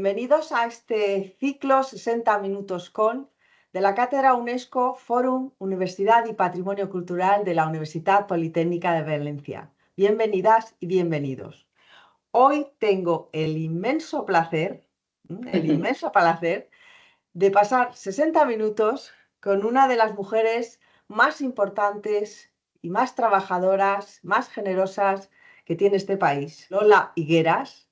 Bienvenidos a este ciclo 60 minutos con de la Cátedra UNESCO Fórum Universidad y Patrimonio Cultural de la Universidad Politécnica de Valencia. Bienvenidas y bienvenidos. Hoy tengo el inmenso placer de pasar 60 minutos con una de las mujeres más importantes y más trabajadoras, más generosas que tiene este país, Lola Higueras.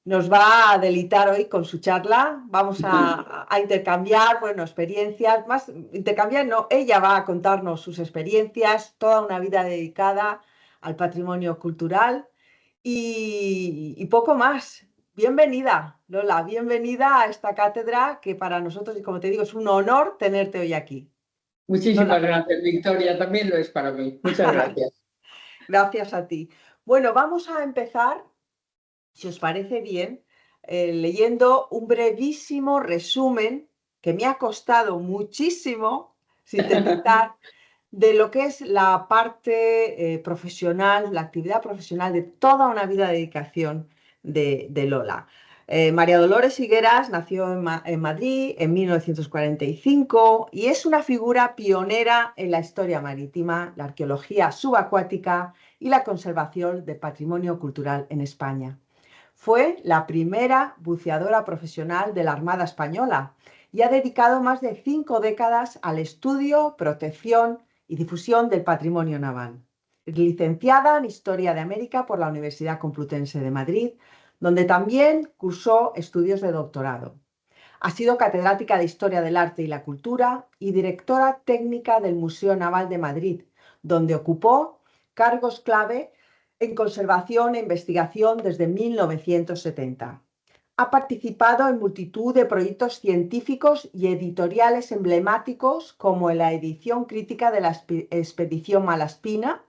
Nos va a deleitar hoy con su charla. Vamos a intercambiar, experiencias. Más intercambiar, no, ella va a contarnos sus experiencias, toda una vida dedicada al patrimonio cultural y poco más. Bienvenida, Lola, bienvenida a esta cátedra que para nosotros, y como te digo, es un honor tenerte hoy aquí. Muchísimas gracias, Victoria. También lo es para mí. Muchas gracias. Gracias a ti. Bueno, vamos a empezar, si os parece bien, leyendo un brevísimo resumen que me ha costado muchísimo sintetizar de lo que es la parte profesional, la actividad profesional de toda una vida de dedicación de Lola. María Dolores Higueras nació en Madrid en 1945 y es una figura pionera en la historia marítima, la arqueología subacuática y la conservación del patrimonio cultural en España. Fue la primera buceadora profesional de la Armada Española y ha dedicado más de 5 décadas al estudio, protección y difusión del patrimonio naval. Es licenciada en Historia de América por la Universidad Complutense de Madrid, donde también cursó estudios de doctorado. Ha sido catedrática de Historia del Arte y la Cultura y directora técnica del Museo Naval de Madrid, donde ocupó cargos clave en conservación e investigación desde 1970. Ha participado en multitud de proyectos científicos y editoriales emblemáticos como en la edición crítica de la expedición Malaspina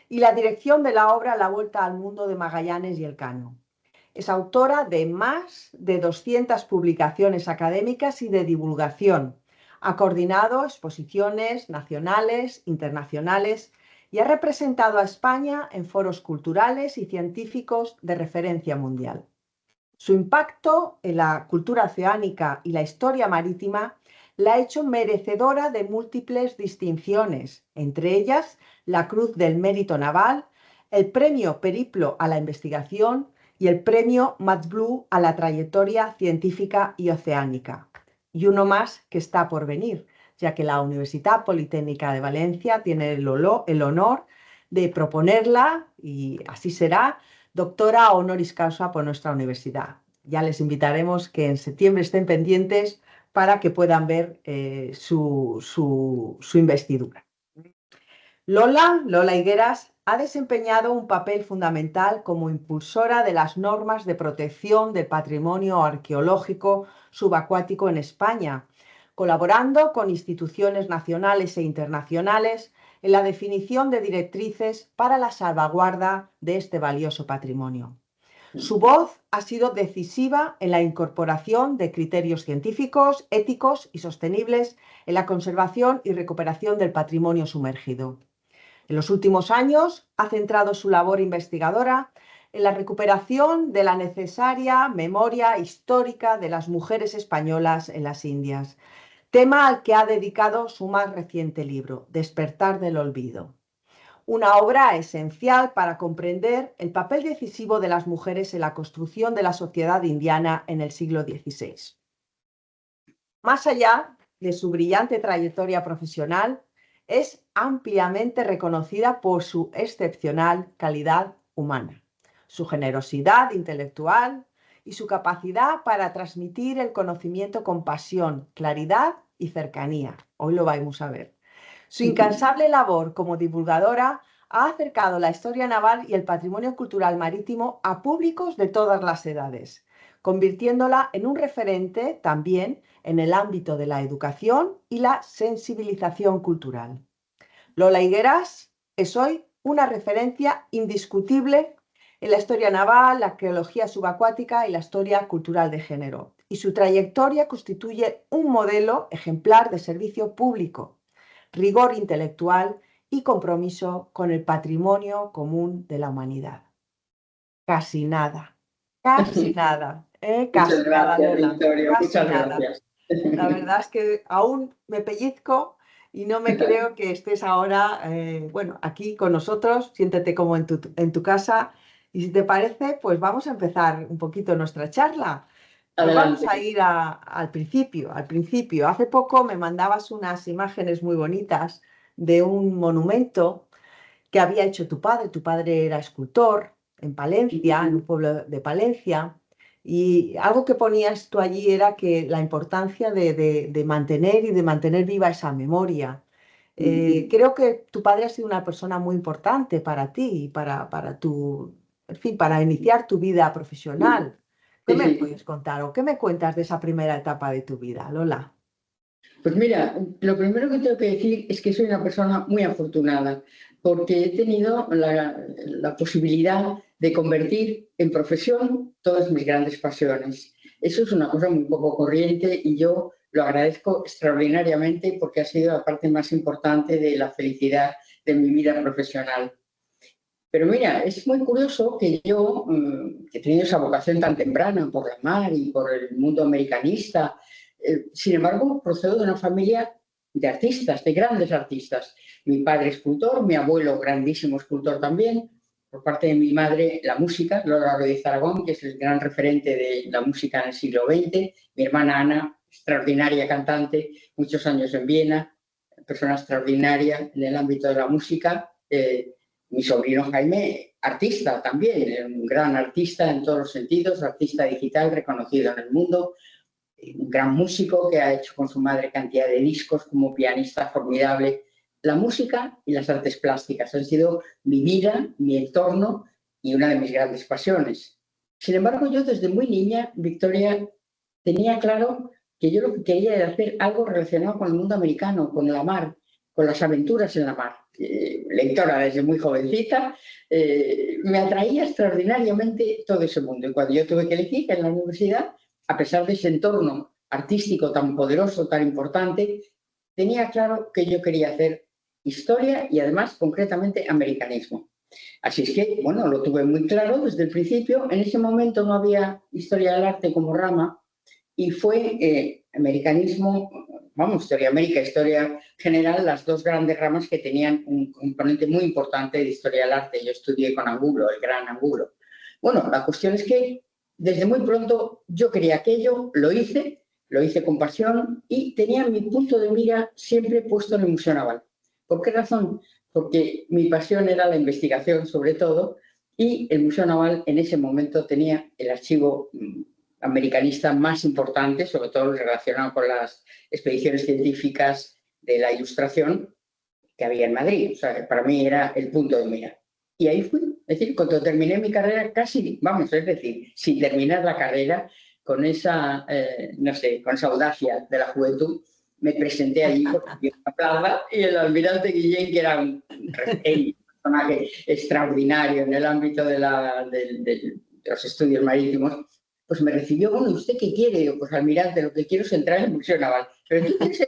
y la dirección de la obra La Vuelta al Mundo de Magallanes y Elcano. Es autora de más de 200 publicaciones académicas y de divulgación. Ha coordinado exposiciones nacionales, internacionales y ha representado a España en foros culturales y científicos de referencia mundial. Su impacto en la cultura oceánica y la historia marítima la ha hecho merecedora de múltiples distinciones, entre ellas la Cruz del Mérito Naval, el Premio Periplo a la Investigación y el Premio MaxBlue a la Trayectoria Científica y Oceánica. Y uno más que está por venir, ya que la Universidad Politécnica de Valencia tiene el honor de proponerla, y así será, doctora honoris causa por nuestra universidad. Ya les invitaremos que en septiembre estén pendientes para que puedan ver su investidura. Lola Higueras ha desempeñado un papel fundamental como impulsora de las normas de protección del patrimonio arqueológico subacuático en España, colaborando con instituciones nacionales e internacionales en la definición de directrices para la salvaguarda de este valioso patrimonio. Su voz ha sido decisiva en la incorporación de criterios científicos, éticos y sostenibles en la conservación y recuperación del patrimonio sumergido. En los últimos años ha centrado su labor investigadora en la recuperación de la necesaria memoria histórica de las mujeres españolas en las Indias, tema al que ha dedicado su más reciente libro, Despertar del Olvido. Una obra esencial para comprender el papel decisivo de las mujeres en la construcción de la sociedad indiana en el siglo XVI. Más allá de su brillante trayectoria profesional, es ampliamente reconocida por su excepcional calidad humana, su generosidad intelectual y su capacidad para transmitir el conocimiento con pasión, claridad y cercanía. Hoy lo vamos a ver. Su incansable labor como divulgadora ha acercado la historia naval y el patrimonio cultural marítimo a públicos de todas las edades, convirtiéndola en un referente también en el ámbito de la educación y la sensibilización cultural. Lola Higueras es hoy una referencia indiscutible en la historia naval, la arqueología subacuática y la historia cultural de género, y su trayectoria constituye un modelo ejemplar de servicio público, rigor intelectual y compromiso con el patrimonio común de la humanidad. Casi nada Muchas Casi nada, gracias, Lola, Victoria, casi muchas nada. gracias. La verdad es que aún me pellizco y no me creo que estés ahora, bueno, aquí con nosotros, siéntete como en tu casa. Y si te parece, pues vamos a empezar un poquito nuestra charla. Pues vamos a Adelante. ir al principio, al principio. Hace poco me mandabas unas imágenes muy bonitas de un monumento que había hecho tu padre. Tu padre era escultor en Palencia, en un pueblo de Palencia, y algo que ponías tú allí era que la importancia de mantener y de mantener viva esa memoria. Creo que tu padre ha sido una persona muy importante para ti y para tu, en fin, para iniciar tu vida profesional. ¿Qué Sí, me sí. puedes contar o qué me cuentas de esa primera etapa de tu vida, Lola? Pues mira, lo primero que tengo que decir es que soy una persona muy afortunada porque he tenido la posibilidad de convertir en profesión todas mis grandes pasiones. Eso es una cosa muy poco corriente y yo lo agradezco extraordinariamente porque ha sido la parte más importante de la felicidad de mi vida profesional. Pero mira, es muy curioso que yo, que he tenido esa vocación tan temprana por la mar y por el mundo americanista, sin embargo, procedo de una familia de artistas, de grandes artistas. Mi padre escultor, mi abuelo grandísimo escultor también, por parte de mi madre la música, Lola Ruiz Aragón, que es el gran referente de la música en el siglo XX, mi hermana Ana, extraordinaria cantante, muchos años en Viena, persona extraordinaria en el ámbito de la música. Mi sobrino Jaime, artista también, un gran artista en todos los sentidos, artista digital reconocido en el mundo, un gran músico que ha hecho con su madre cantidad de discos como pianista formidable. La música y las artes plásticas han sido mi vida, mi entorno y una de mis grandes pasiones. Sin embargo, yo desde muy niña, Victoria, tenía claro que yo lo que quería era hacer algo relacionado con el mundo americano, con la mar, con las aventuras en la mar. Lectora desde muy jovencita, me atraía extraordinariamente todo ese mundo. Y cuando yo tuve que elegir en la universidad, a pesar de ese entorno artístico tan poderoso, tan importante, tenía claro que yo quería hacer historia y además concretamente americanismo. Así es que, bueno, lo tuve muy claro desde el principio. En ese momento no había historia del arte como rama y fue americanismo, vamos, historia América, historia general, las dos grandes ramas que tenían un componente muy importante de historia del arte. Yo estudié con Angulo, el gran Angulo. Bueno, la cuestión es que desde muy pronto yo quería aquello, lo hice con pasión y tenía mi punto de mira siempre puesto en el Museo Naval. ¿Por qué razón? Porque mi pasión era la investigación sobre todo y el Museo Naval en ese momento tenía el archivo americanista más importante, sobre todo relacionado con las expediciones científicas de la Ilustración que había en Madrid. O sea, para mí era el punto de mira. Y ahí fui. Es decir, cuando terminé mi carrera, casi, vamos, es decir, sin terminar la carrera, con esa, no sé, con esa audacia de la juventud, me presenté allí por una plaza y el almirante Guillén, que era un personaje extraordinario en el ámbito de los estudios marítimos, pues me recibió. Bueno, ¿y usted qué quiere? Yo, pues almirante, lo que quiero es entrar en el Museo Naval. Pero tú tienes.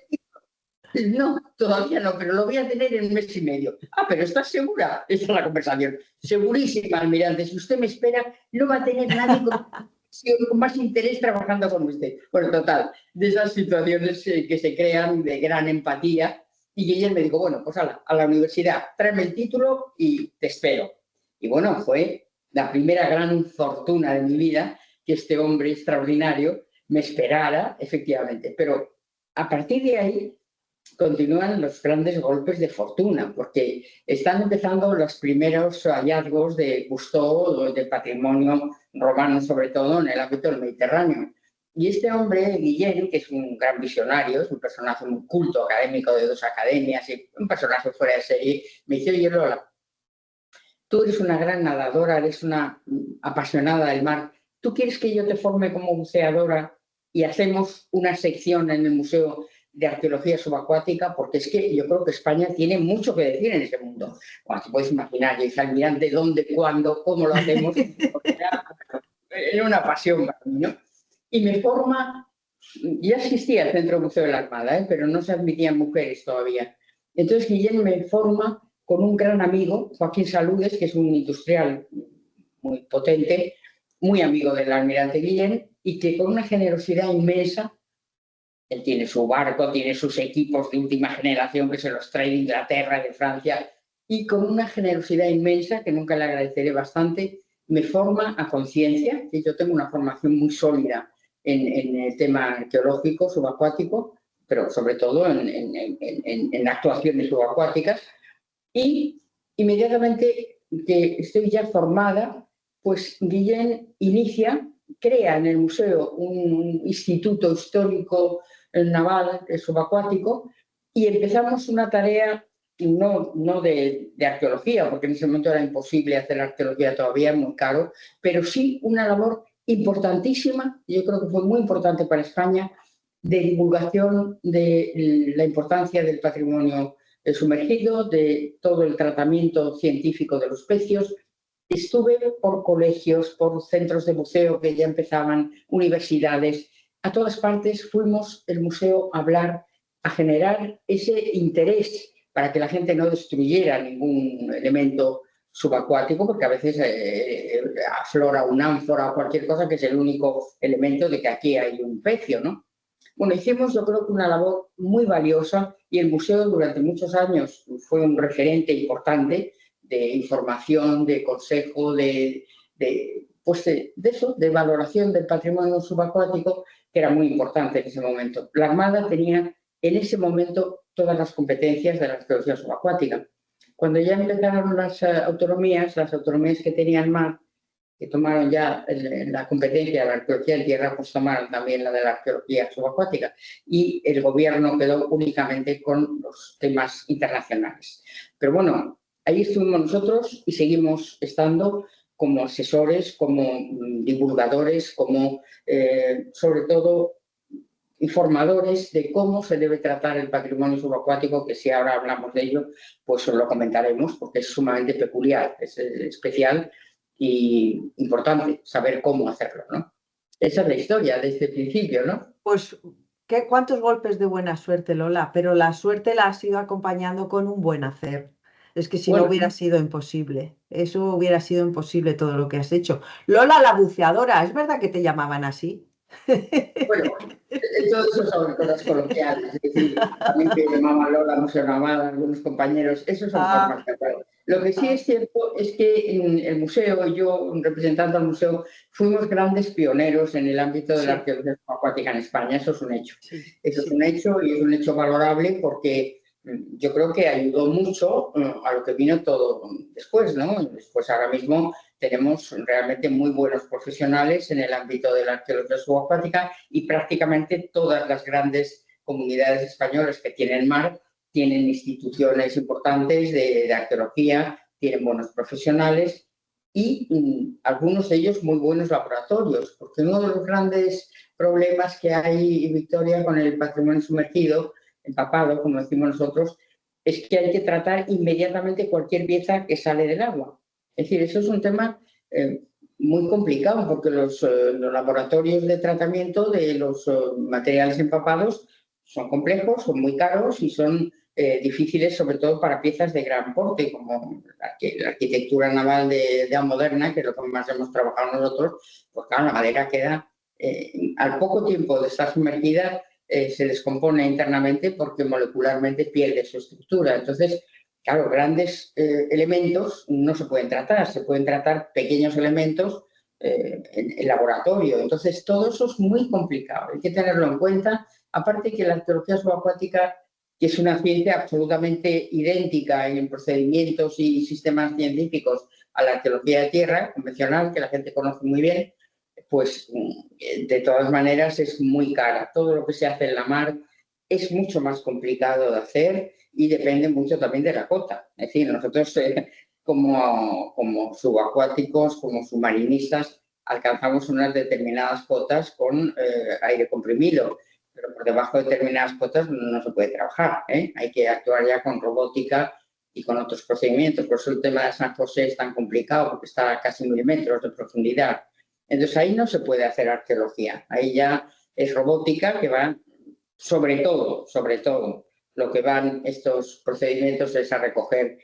No, todavía no, pero lo voy a tener en un mes y medio. Ah, pero ¿estás segura? Esa es la conversación. Segurísima, almirante. Si usted me espera, no va a tener nadie con más interés trabajando con usted. Bueno, total, de esas situaciones que se crean de gran empatía. Y Guillermo me dijo, bueno, pues a la universidad, tráeme el título y te espero. Y bueno, fue la primera gran fortuna de mi vida que este hombre extraordinario me esperara, efectivamente. Pero a partir de ahí continúan los grandes golpes de fortuna, porque están empezando los primeros hallazgos de Cousteau, de patrimonio romano, sobre todo en el ámbito del Mediterráneo. Y este hombre, Guillén, que es un gran visionario, es un personaje muy culto, académico de dos academias, y un personaje fuera de serie, me dice, oye, Lola, tú eres una gran nadadora, eres una apasionada del mar, ¿tú quieres que yo te forme como buceadora y hacemos una sección en el Museo de Arqueología Subacuática? Porque es que yo creo que España tiene mucho que decir en ese mundo. Bueno, te puedes imaginar, yo dije, almirante, ¿dónde, cuándo, cómo lo hacemos? Era una pasión para mí, ¿no? Y me forma, ya existía el Centro Museo de la Armada, pero no se admitían mujeres todavía. Entonces Guillén me forma con un gran amigo, Joaquín Saludes, que es un industrial muy potente, muy amigo del almirante Guillén, y que con una generosidad inmensa, él tiene su barco, tiene sus equipos de última generación que se los trae de Inglaterra, de Francia, y con una generosidad inmensa, que nunca le agradeceré bastante, me forma a conciencia, que yo tengo una formación muy sólida en el tema arqueológico, subacuático, pero sobre todo en actuaciones subacuáticas, y inmediatamente que estoy ya formada, pues Guillén crea en el museo un instituto histórico naval subacuático y empezamos una tarea no de arqueología, porque en ese momento era imposible hacer arqueología todavía, muy caro, pero sí una labor importantísima, yo creo que fue muy importante para España, de divulgación de la importancia del patrimonio sumergido, de todo el tratamiento científico de los pecios. Estuve por colegios, por centros de buceo que ya empezaban, universidades, a todas partes fuimos el museo a hablar, a generar ese interés para que la gente no destruyera ningún elemento subacuático, porque a veces aflora un ánfora o cualquier cosa que es el único elemento de que aquí hay un pecio, ¿no? Bueno, hicimos yo creo que una labor muy valiosa y el museo durante muchos años fue un referente importante de información, de consejo, pues de eso, de valoración del patrimonio subacuático, que era muy importante en ese momento. La Armada tenía en ese momento todas las competencias de la arqueología subacuática. Cuando ya empezaron las autonomías que tenían mar, que tomaron ya la competencia de la arqueología en tierra, pues tomaron también la de la arqueología subacuática y el gobierno quedó únicamente con los temas internacionales. Pero bueno, ahí estuvimos nosotros y seguimos estando como asesores, como divulgadores, como sobre todo informadores de cómo se debe tratar el patrimonio subacuático, que si ahora hablamos de ello, pues os lo comentaremos, porque es sumamente peculiar, es especial y importante saber cómo hacerlo, ¿no? Esa es la historia desde el principio, ¿no? Pues, ¿cuántos golpes de buena suerte, Lola? Pero la suerte la has ido acompañando con un buen hacer. Es que si no Bueno, hubiera sido imposible. Eso hubiera sido imposible todo lo que has hecho. Lola la buceadora, ¿es verdad que te llamaban así? bueno, todo eso son cosas coloquiales, es decir, también te llamaban Lola, no se llamaban algunos compañeros, eso son Ah, formas de hablar. Lo que sí ah, es cierto es que en el museo, yo representando al museo, fuimos grandes pioneros en el ámbito de la sí, arqueología acuática en España, eso es un hecho. sí, Eso es un sí, hecho y es un hecho valorable porque yo creo que ayudó mucho a lo que vino todo después, ¿no? Después ahora mismo tenemos realmente muy buenos profesionales en el ámbito de la arqueología subacuática y prácticamente todas las grandes comunidades españolas que tienen mar tienen instituciones importantes de arqueología, tienen buenos profesionales y algunos de ellos muy buenos laboratorios, porque uno de los grandes problemas que hay, Victoria, con el patrimonio sumergido, empapado, como decimos nosotros, es que hay que tratar inmediatamente cualquier pieza que sale del agua. Es decir, eso es un tema muy complicado porque los laboratorios de tratamiento de los materiales empapados son complejos, son muy caros y son difíciles sobre todo para piezas de gran porte como la arquitectura naval de Moderna, que es lo que más hemos trabajado nosotros, pues claro, la madera queda al poco tiempo de estar sumergida se descompone internamente porque molecularmente pierde su estructura. Entonces, claro, grandes elementos no se pueden tratar, se pueden tratar pequeños elementos en laboratorio. Entonces, todo eso es muy complicado, hay que tenerlo en cuenta. Aparte que la arqueología subacuática, que es una ciencia absolutamente idéntica en procedimientos y sistemas científicos a la arqueología de tierra convencional, que la gente conoce muy bien, pues de todas maneras es muy cara. Todo lo que se hace en la mar es mucho más complicado de hacer y depende mucho también de la cota. Es decir, nosotros como subacuáticos, como submarinistas, alcanzamos unas determinadas cotas con aire comprimido, pero por debajo de determinadas cotas no se puede trabajar. Hay que actuar ya con robótica y con otros procedimientos. Por eso el tema de San José es tan complicado, porque está a casi 1000 metros de profundidad. Entonces ahí no se puede hacer arqueología, ahí ya es robótica que va sobre todo, lo que van estos procedimientos es a recoger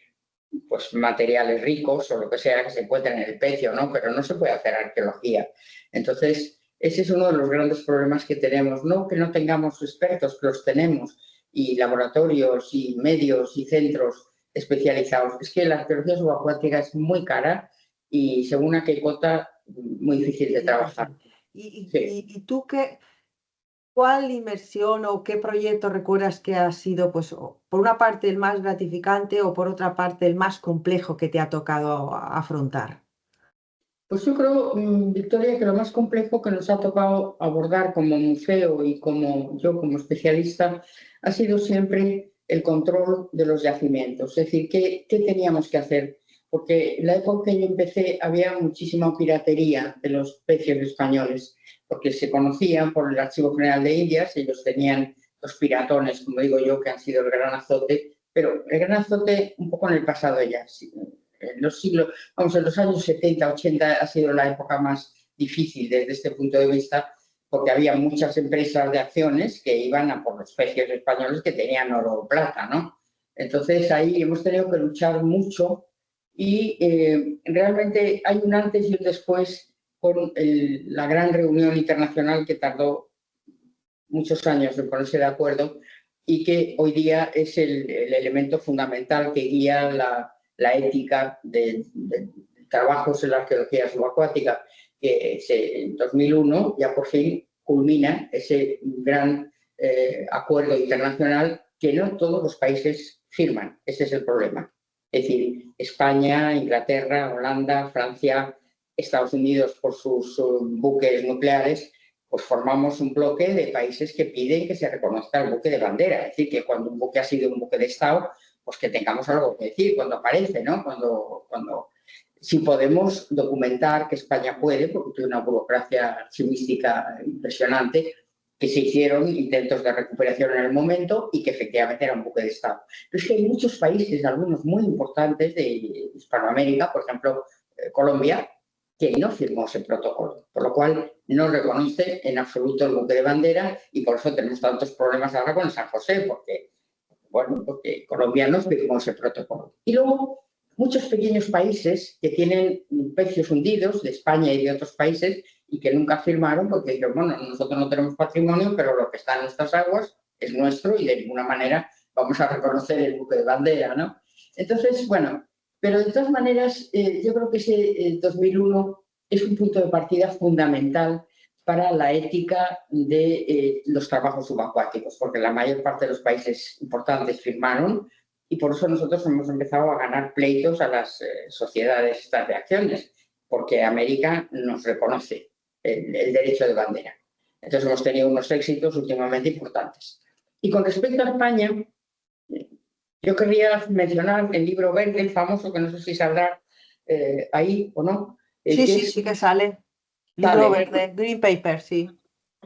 pues, materiales ricos o lo que sea que se encuentren en el pecio, ¿no? Pero no se puede hacer arqueología. Entonces, Ese es uno de los grandes problemas que tenemos. No que no tengamos expertos, que los tenemos, y laboratorios, y medios, y centros especializados. Es que la arqueología subacuática es muy cara y según a qué cota, muy difícil de trabajar. Sí. ¿Y tú cuál inmersión o qué proyecto recuerdas que ha sido, pues, por una parte el más gratificante o por otra parte el más complejo que te ha tocado afrontar? Pues yo creo, Victoria, que lo más complejo que nos ha tocado abordar como museo y como yo como especialista ha sido siempre el control de los yacimientos. Es decir, ¿qué teníamos que hacer? Porque en la época que yo empecé había muchísima piratería de los pecios españoles, porque se conocían por el Archivo General de Indias, ellos tenían los piratones, como digo yo, que han sido el gran azote, pero el gran azote un poco en el pasado ya, en los siglos, vamos, en los años 70, 80 ha sido la época más difícil desde este punto de vista, porque había muchas empresas de acciones que iban a por los pecios españoles que tenían oro o plata, ¿no? Entonces ahí hemos tenido que luchar mucho y realmente hay un antes y un después con la gran reunión internacional que tardó muchos años en ponerse de acuerdo y que hoy día es el elemento fundamental que guía la ética de trabajos en la arqueología subacuática, que en 2001 ya por fin culmina ese gran acuerdo internacional que no todos los países firman. Ese es el problema. Es decir, España, Inglaterra, Holanda, Francia, Estados Unidos por sus buques nucleares, pues formamos un bloque de países que piden que se reconozca el buque de bandera. Es decir, que cuando un buque ha sido un buque de Estado, pues que tengamos algo que decir cuando aparece, ¿no? Si podemos documentar que España puede, porque tiene una burocracia archivística impresionante, que se hicieron intentos de recuperación en el momento y que efectivamente era un buque de Estado. Pero es que hay muchos países, algunos muy importantes de Hispanoamérica, por ejemplo, Colombia, que no firmó ese protocolo, por lo cual no reconoce en absoluto el buque de bandera y por eso tenemos tantos problemas ahora con el San José, porque Colombia no firmó ese protocolo. Y luego muchos pequeños países que tienen pecios hundidos, de España y de otros países, y que nunca firmaron porque dijeron, bueno, nosotros no tenemos patrimonio, pero lo que está en nuestras aguas es nuestro y de ninguna manera vamos a reconocer el buque de bandera, ¿no? Entonces, bueno, pero de todas maneras, yo creo que ese 2001 es un punto de partida fundamental para la ética de los trabajos subacuáticos, porque la mayor parte de los países importantes firmaron y por eso nosotros hemos empezado a ganar pleitos a las sociedades estas de acciones, porque América nos reconoce el derecho de bandera. Entonces hemos tenido unos éxitos últimamente importantes. Y con respecto a España, yo querría mencionar el libro verde, el famoso, que no sé si saldrá ahí o no. Sí que sale. Libro verde, Green Paper, sí.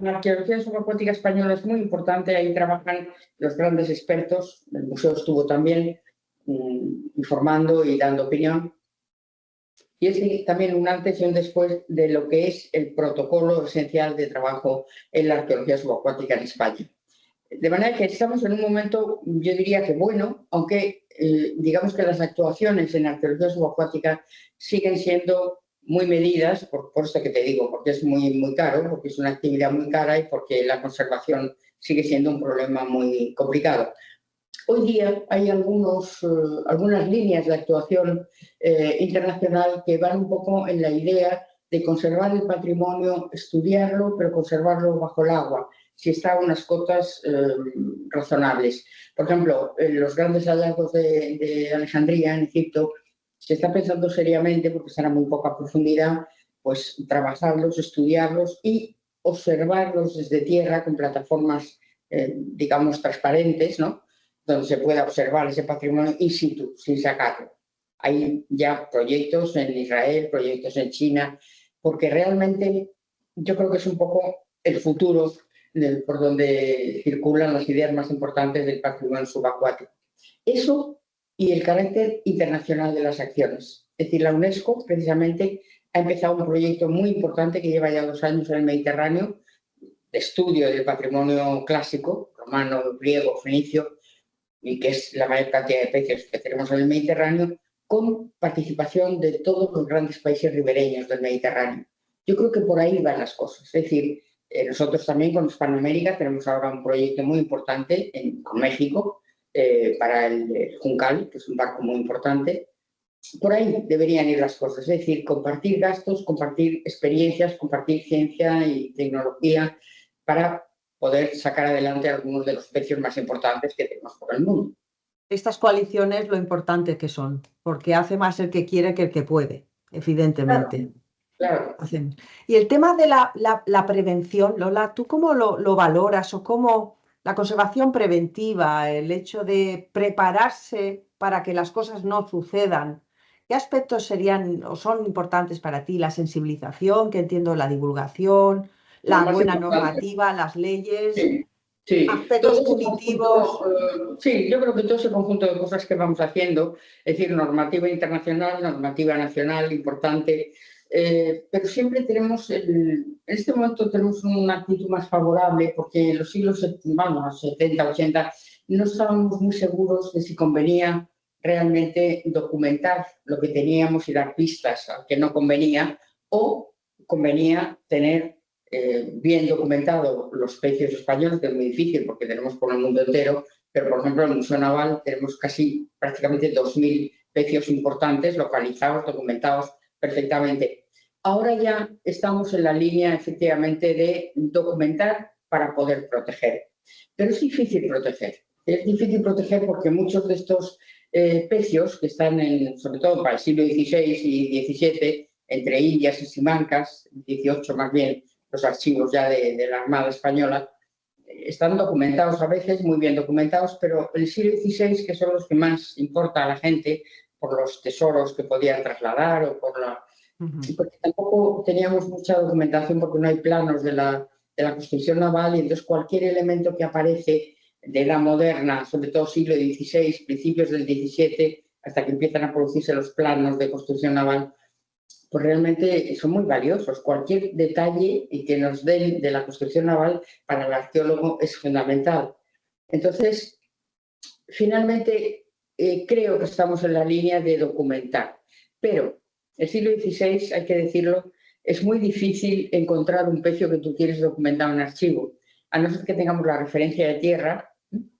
La arqueología subacuática española es muy importante, ahí trabajan los grandes expertos, el museo estuvo también informando y dando opinión. Y es también un antes y un después de lo que es el protocolo esencial de trabajo en la arqueología subacuática en España. De manera que estamos en un momento, yo diría que bueno, aunque digamos que las actuaciones en arqueología subacuática siguen siendo muy medidas, por esto que te digo, porque es muy caro, porque es una actividad muy cara y porque la conservación sigue siendo un problema muy complicado. Hoy día hay algunas líneas de actuación internacional que van un poco en la idea de conservar el patrimonio, estudiarlo, pero conservarlo bajo el agua, si está a unas cotas razonables. Por ejemplo, los grandes hallazgos de Alejandría, en Egipto, se está pensando seriamente, porque están a muy poca profundidad, pues trabajarlos, estudiarlos y observarlos desde tierra con plataformas, digamos, transparentes, ¿no?, donde se pueda observar ese patrimonio in situ, sin sacarlo. Hay ya proyectos en Israel, proyectos en China, porque realmente yo creo que es un poco el futuro por donde circulan las ideas más importantes del patrimonio subacuático. Eso y el carácter internacional de las acciones. Es decir, la UNESCO precisamente ha empezado un proyecto muy importante que lleva ya 2 años en el Mediterráneo, de estudio del patrimonio clásico, romano, griego, fenicio, y que es la mayor cantidad de pecios que tenemos en el Mediterráneo, con participación de todos los grandes países ribereños del Mediterráneo. Yo creo que por ahí van las cosas. Es decir, nosotros también con Hispanoamérica tenemos ahora un proyecto muy importante con México para el Juncal, que es un barco muy importante. Por ahí deberían ir las cosas, es decir, compartir gastos, compartir experiencias, compartir ciencia y tecnología para poder sacar adelante algunos de los pecios más importantes que tenemos por el mundo. Estas coaliciones lo importante que son, porque hace más el que quiere que el que puede, evidentemente. Claro. Y el tema de la prevención, Lola, ¿tú cómo lo valoras o cómo la conservación preventiva, el hecho de prepararse para que las cosas no sucedan? ¿Qué aspectos serían o son importantes para ti? La sensibilización, que entiendo, la divulgación, la buena normativa, las leyes, sí, sí. aspectos punitivos. Sí, yo creo que todo ese conjunto de cosas que vamos haciendo, es decir, normativa internacional, normativa nacional, importante, pero siempre tenemos, en este momento tenemos una actitud más favorable porque en los siglos 70, 80, no estábamos muy seguros de si convenía realmente documentar lo que teníamos y dar pistas al que no convenía, o convenía tener bien documentado los pecios españoles, que es muy difícil porque tenemos por el mundo entero, pero por ejemplo en el Museo Naval tenemos prácticamente 2.000 pecios importantes localizados, documentados perfectamente. Ahora ya estamos en la línea efectivamente de documentar para poder proteger, pero es difícil proteger. Es difícil proteger porque muchos de estos pecios que están sobre todo para el siglo XVI y XVII, entre Indias y Simancas, 18 más bien, los archivos ya de la Armada Española, están documentados a veces, muy bien documentados, pero el siglo XVI, que son los que más importa a la gente por los tesoros que podían trasladar o porque tampoco teníamos mucha documentación porque no hay planos de la construcción naval, y entonces cualquier elemento que aparece de la moderna, sobre todo siglo XVI, principios del XVII, hasta que empiezan a producirse los planos de construcción naval, pues realmente son muy valiosos. Cualquier detalle que nos den de la construcción naval para el arqueólogo es fundamental. Entonces, finalmente, creo que estamos en la línea de documentar. Pero el siglo XVI, hay que decirlo, es muy difícil encontrar un pecio que tú quieres documentar en archivo, a no ser que tengamos la referencia de tierra.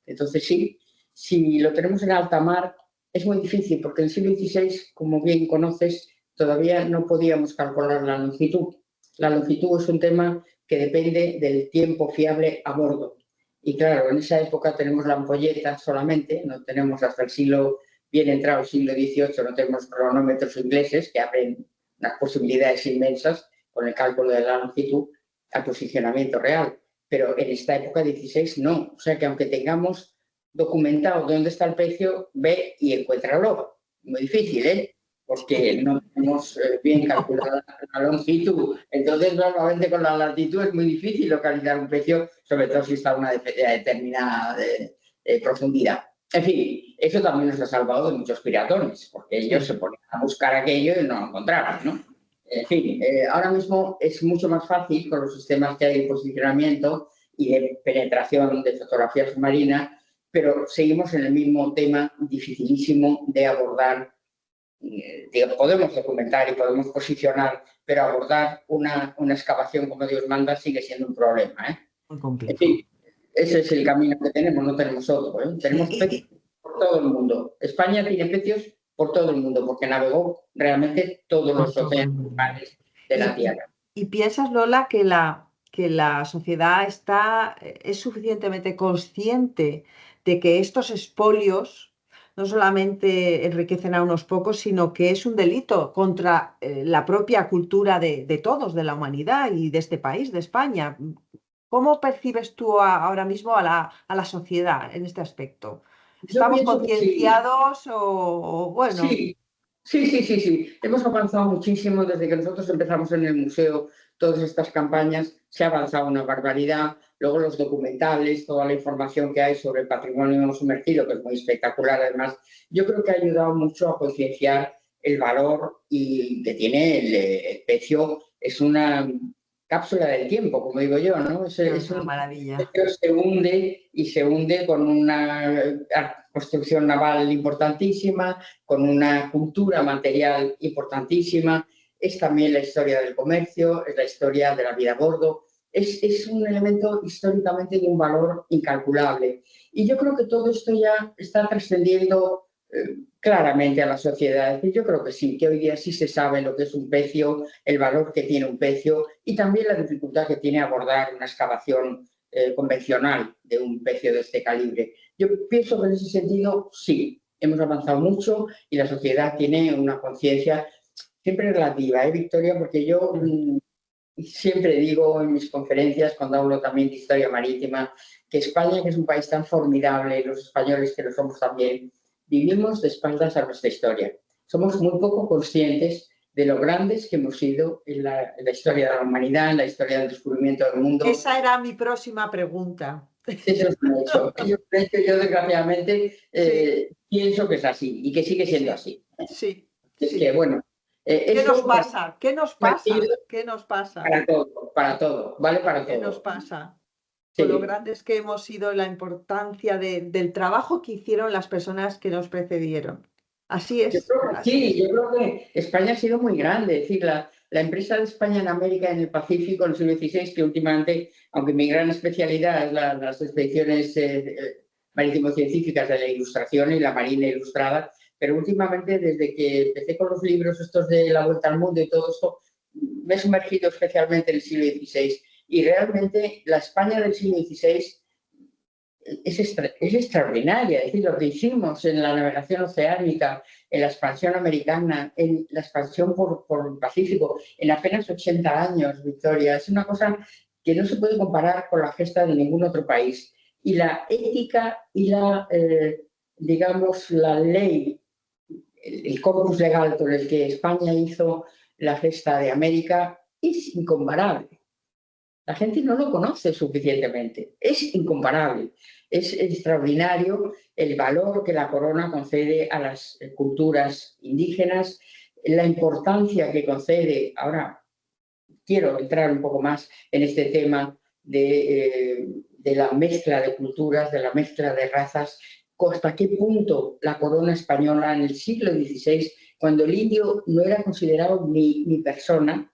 Entonces sí, si lo tenemos en alta mar, es muy difícil, porque en el siglo XVI, como bien conoces, todavía no podíamos calcular la longitud. La longitud es un tema que depende del tiempo fiable a bordo. Y claro, en esa época tenemos la ampolleta solamente, no tenemos hasta el siglo, bien entrado el siglo XVIII, no tenemos cronómetros ingleses que abren unas posibilidades inmensas con el cálculo de la longitud al posicionamiento real. Pero en esta época 16 no. O sea que aunque tengamos documentado dónde está el pecio, ve y encuéntralo. Muy difícil, ¿eh? Porque no tenemos bien calculada la longitud. Entonces, normalmente con la latitud es muy difícil localizar un pecio, sobre todo si está a una determinada profundidad. En fin, eso también nos ha salvado de muchos piratones, porque ellos se ponían a buscar aquello y no lo encontraban, ¿no? En fin, ahora mismo es mucho más fácil con los sistemas que hay de posicionamiento y de penetración de fotografía submarina, pero seguimos en el mismo tema dificilísimo de abordar. Podemos documentar y podemos posicionar, pero abordar una excavación como Dios manda sigue siendo un problema, ¿eh? Muy complejo. En fin, ese es el camino que tenemos, no tenemos otro, ¿eh? Tenemos pecios por todo el mundo. España tiene pecios por todo el mundo, porque navegó realmente todos los océanos de la Tierra. ¿Y piensas, Lola, que la sociedad es suficientemente consciente de que estos expolios no solamente enriquecen a unos pocos, sino que es un delito contra la propia cultura de todos, de la humanidad y de este país, de España? ¿Cómo percibes tú ahora mismo a la sociedad en este aspecto? ¿Estamos concienciados o bueno? Sí. Hemos avanzado muchísimo desde que nosotros empezamos en el museo. Todas estas campañas, se ha avanzado una barbaridad. Luego los documentales, toda la información que hay sobre el patrimonio sumergido, que es muy espectacular además, yo creo que ha ayudado mucho a concienciar el valor que tiene el pecio. Es una cápsula del tiempo, como digo yo, ¿no? Es una maravilla. Se hunde con una construcción naval importantísima, con una cultura material importantísima, es también la historia del comercio, es la historia de la vida a bordo, es un elemento históricamente de un valor incalculable. Y yo creo que todo esto ya está trascendiendo claramente a la sociedad. Es decir, yo creo que sí, que hoy día sí se sabe lo que es un pecio, el valor que tiene un pecio y también la dificultad que tiene abordar una excavación convencional de un pecio de este calibre. Yo pienso que en ese sentido sí, hemos avanzado mucho y la sociedad tiene una conciencia siempre relativa, Victoria? Porque yo siempre digo en mis conferencias, cuando hablo también de historia marítima, que España, que es un país tan formidable, y los españoles que lo somos también, vivimos de espaldas a nuestra historia. Somos muy poco conscientes de lo grandes que hemos sido en la historia de la humanidad, en la historia del descubrimiento del mundo. Esa era mi próxima pregunta. Eso es un hecho. Yo desgraciadamente, pienso que es así y que sigue siendo así. Sí. Es que, bueno. ¿Qué nos pasa? ¿Qué nos pasa? ¿Qué nos pasa? Para todo, vale para todo. ¿Qué nos pasa? Con lo grandes que hemos sido, la importancia del trabajo que hicieron las personas que nos precedieron. Así es. Yo creo que España ha sido muy grande. Es decir, la empresa de España en América, en el Pacífico, en el siglo XVI, que últimamente, aunque mi gran especialidad es las expediciones marítimo-científicas de la Ilustración y la Marina Ilustrada, pero últimamente, desde que empecé con los libros estos de la Vuelta al Mundo y todo esto, me he sumergido especialmente en el siglo XVI. Y realmente la España del siglo XVI es extraordinaria. Es decir, lo que hicimos en la navegación oceánica, en la expansión americana, en la expansión por el Pacífico, en apenas 80 años, Victoria, es una cosa que no se puede comparar con la gesta de ningún otro país. Y la ética y digamos, la ley, el corpus legal con el que España hizo la gesta de América es incomparable. La gente no lo conoce suficientemente, es incomparable, es extraordinario el valor que la corona concede a las culturas indígenas, la importancia que concede. Ahora quiero entrar un poco más en este tema de la mezcla de culturas, de la mezcla de razas, hasta qué punto la corona española en el siglo XVI, cuando el indio no era considerado ni persona,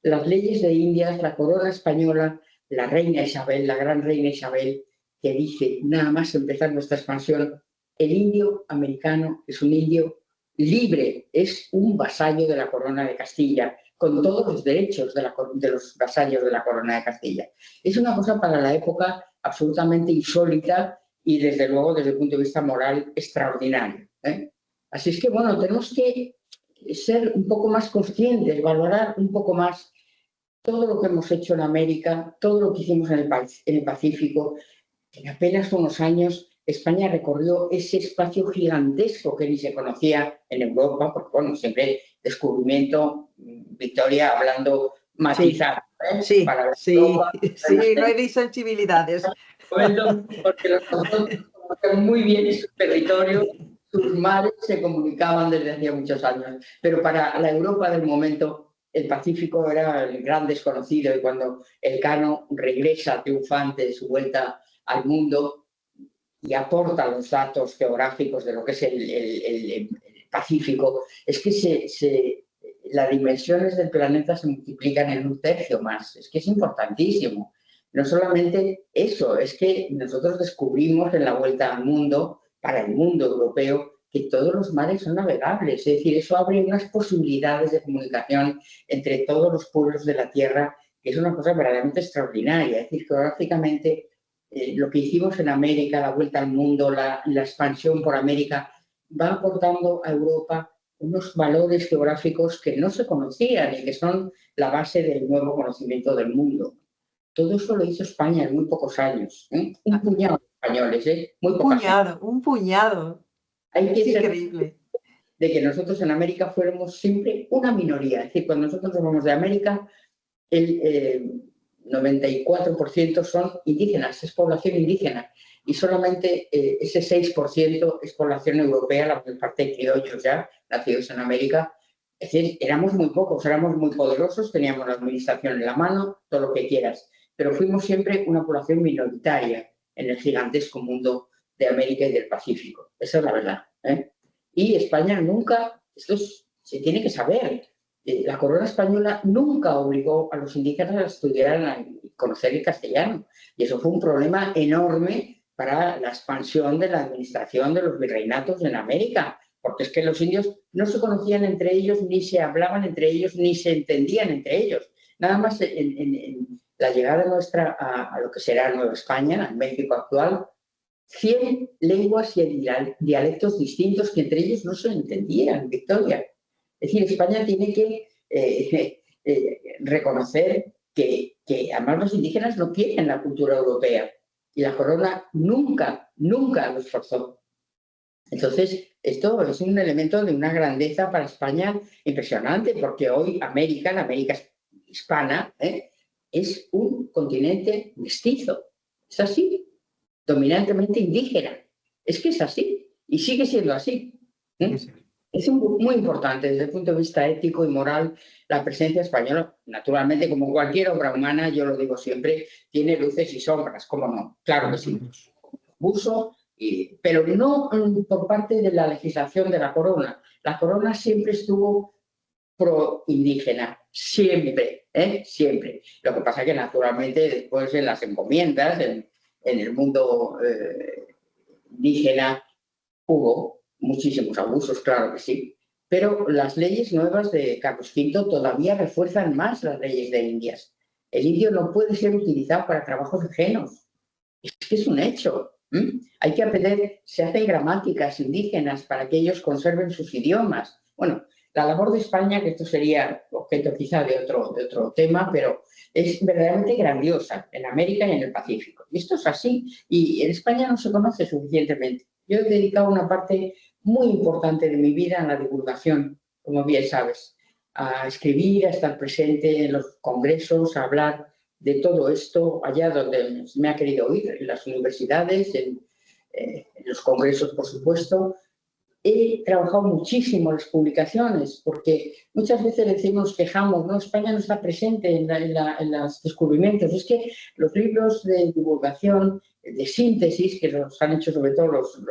las leyes de Indias, la corona española, la reina Isabel, la gran reina Isabel, que dice, nada más empezar nuestra expansión, el indio americano es un indio libre, es un vasallo de la corona de Castilla, con todos los derechos de los vasallos de la corona de Castilla. Es una cosa para la época absolutamente insólita y, desde luego, desde el punto de vista moral, extraordinario. Así es que, bueno, tenemos que ser un poco más conscientes, valorar un poco más todo lo que hemos hecho en América, todo lo que hicimos en el Pacífico. En apenas unos años, España recorrió ese espacio gigantesco que ni se conocía en Europa, porque, bueno, siempre descubrimiento, Victoria, hablando matizado. Sí, Europa, sí, no hay disensibilidades. Porque los conocen muy bien su territorio, sus mares se comunicaban desde hacía muchos años. Pero para la Europa del momento, el Pacífico era el gran desconocido, y cuando Elcano regresa triunfante de su vuelta al mundo y aporta los datos geográficos de lo que es el Pacífico, es que las dimensiones del planeta se multiplican en un tercio más. Es que es importantísimo. No solamente eso, es que nosotros descubrimos en la vuelta al mundo, para el mundo europeo, que todos los mares son navegables. Es decir, eso abre unas posibilidades de comunicación entre todos los pueblos de la Tierra, que es una cosa verdaderamente extraordinaria. Es decir, geográficamente, lo que hicimos en América, la vuelta al mundo, la expansión por América, va aportando a Europa unos valores geográficos que no se conocían y que son la base del nuevo conocimiento del mundo. Todo eso lo hizo España en muy pocos años. Un puñado de españoles, muy pocos años. Un puñado. Es increíble. De que nosotros en América fuéramos siempre una minoría. Es decir, cuando nosotros nos vamos de América, el 94% son indígenas, es población indígena. Y solamente ese 6% es población europea, la mayor parte de criollos ya, nacidos en América. Es decir, éramos muy pocos, éramos muy poderosos, teníamos la administración en la mano, todo lo que quieras. Pero fuimos siempre una población minoritaria en el gigantesco mundo de América y del Pacífico. Esa es la verdad. Y España nunca, se tiene que saber, la corona española nunca obligó a los indígenas a estudiar y conocer el castellano. Y eso fue un problema enorme para la expansión de la administración de los virreinatos en América, porque es que los indios no se conocían entre ellos, ni se hablaban entre ellos, ni se entendían entre ellos. Nada más en la llegada nuestra a lo que será Nueva España, al México actual, 100 lenguas y dialectos distintos que entre ellos no se entendían, Victoria. Es decir, España tiene que reconocer que además los indígenas no quieren la cultura europea y la corona nunca, nunca lo esforzó. Entonces, esto es un elemento de una grandeza para España impresionante, porque hoy América, la América hispana, es un continente mestizo. Es así, dominantemente indígena. Es que es así y sigue siendo así. Es muy importante desde el punto de vista ético y moral la presencia española. Naturalmente, como cualquier obra humana, yo lo digo siempre, tiene luces y sombras, ¿cómo no? Claro que sí. Uso, pero no por parte de la legislación de la corona. La corona siempre estuvo pro-indígena, siempre, siempre. Lo que pasa es que naturalmente después en las encomiendas, en el mundo indígena, hubo muchísimos abusos, claro que sí, pero las leyes nuevas de Carlos V todavía refuerzan más las leyes de Indias. El indio no puede ser utilizado para trabajos ajenos. Es que es un hecho. Hay que aprender, se hacen gramáticas indígenas para que ellos conserven sus idiomas. Bueno, la labor de España, que esto sería objeto quizá de otro tema, pero es verdaderamente grandiosa en América y en el Pacífico. Y esto es así, y en España no se conoce suficientemente. Yo he dedicado una parte muy importante de mi vida a la divulgación, como bien sabes, a escribir, a estar presente en los congresos, a hablar de todo esto allá donde me ha querido oír, en las universidades, en los congresos, por supuesto. He trabajado muchísimo en las publicaciones, porque muchas veces decimos, quejamos, no, España no está presente en los descubrimientos. Es que los libros de divulgación, de síntesis, que los han hecho sobre todo los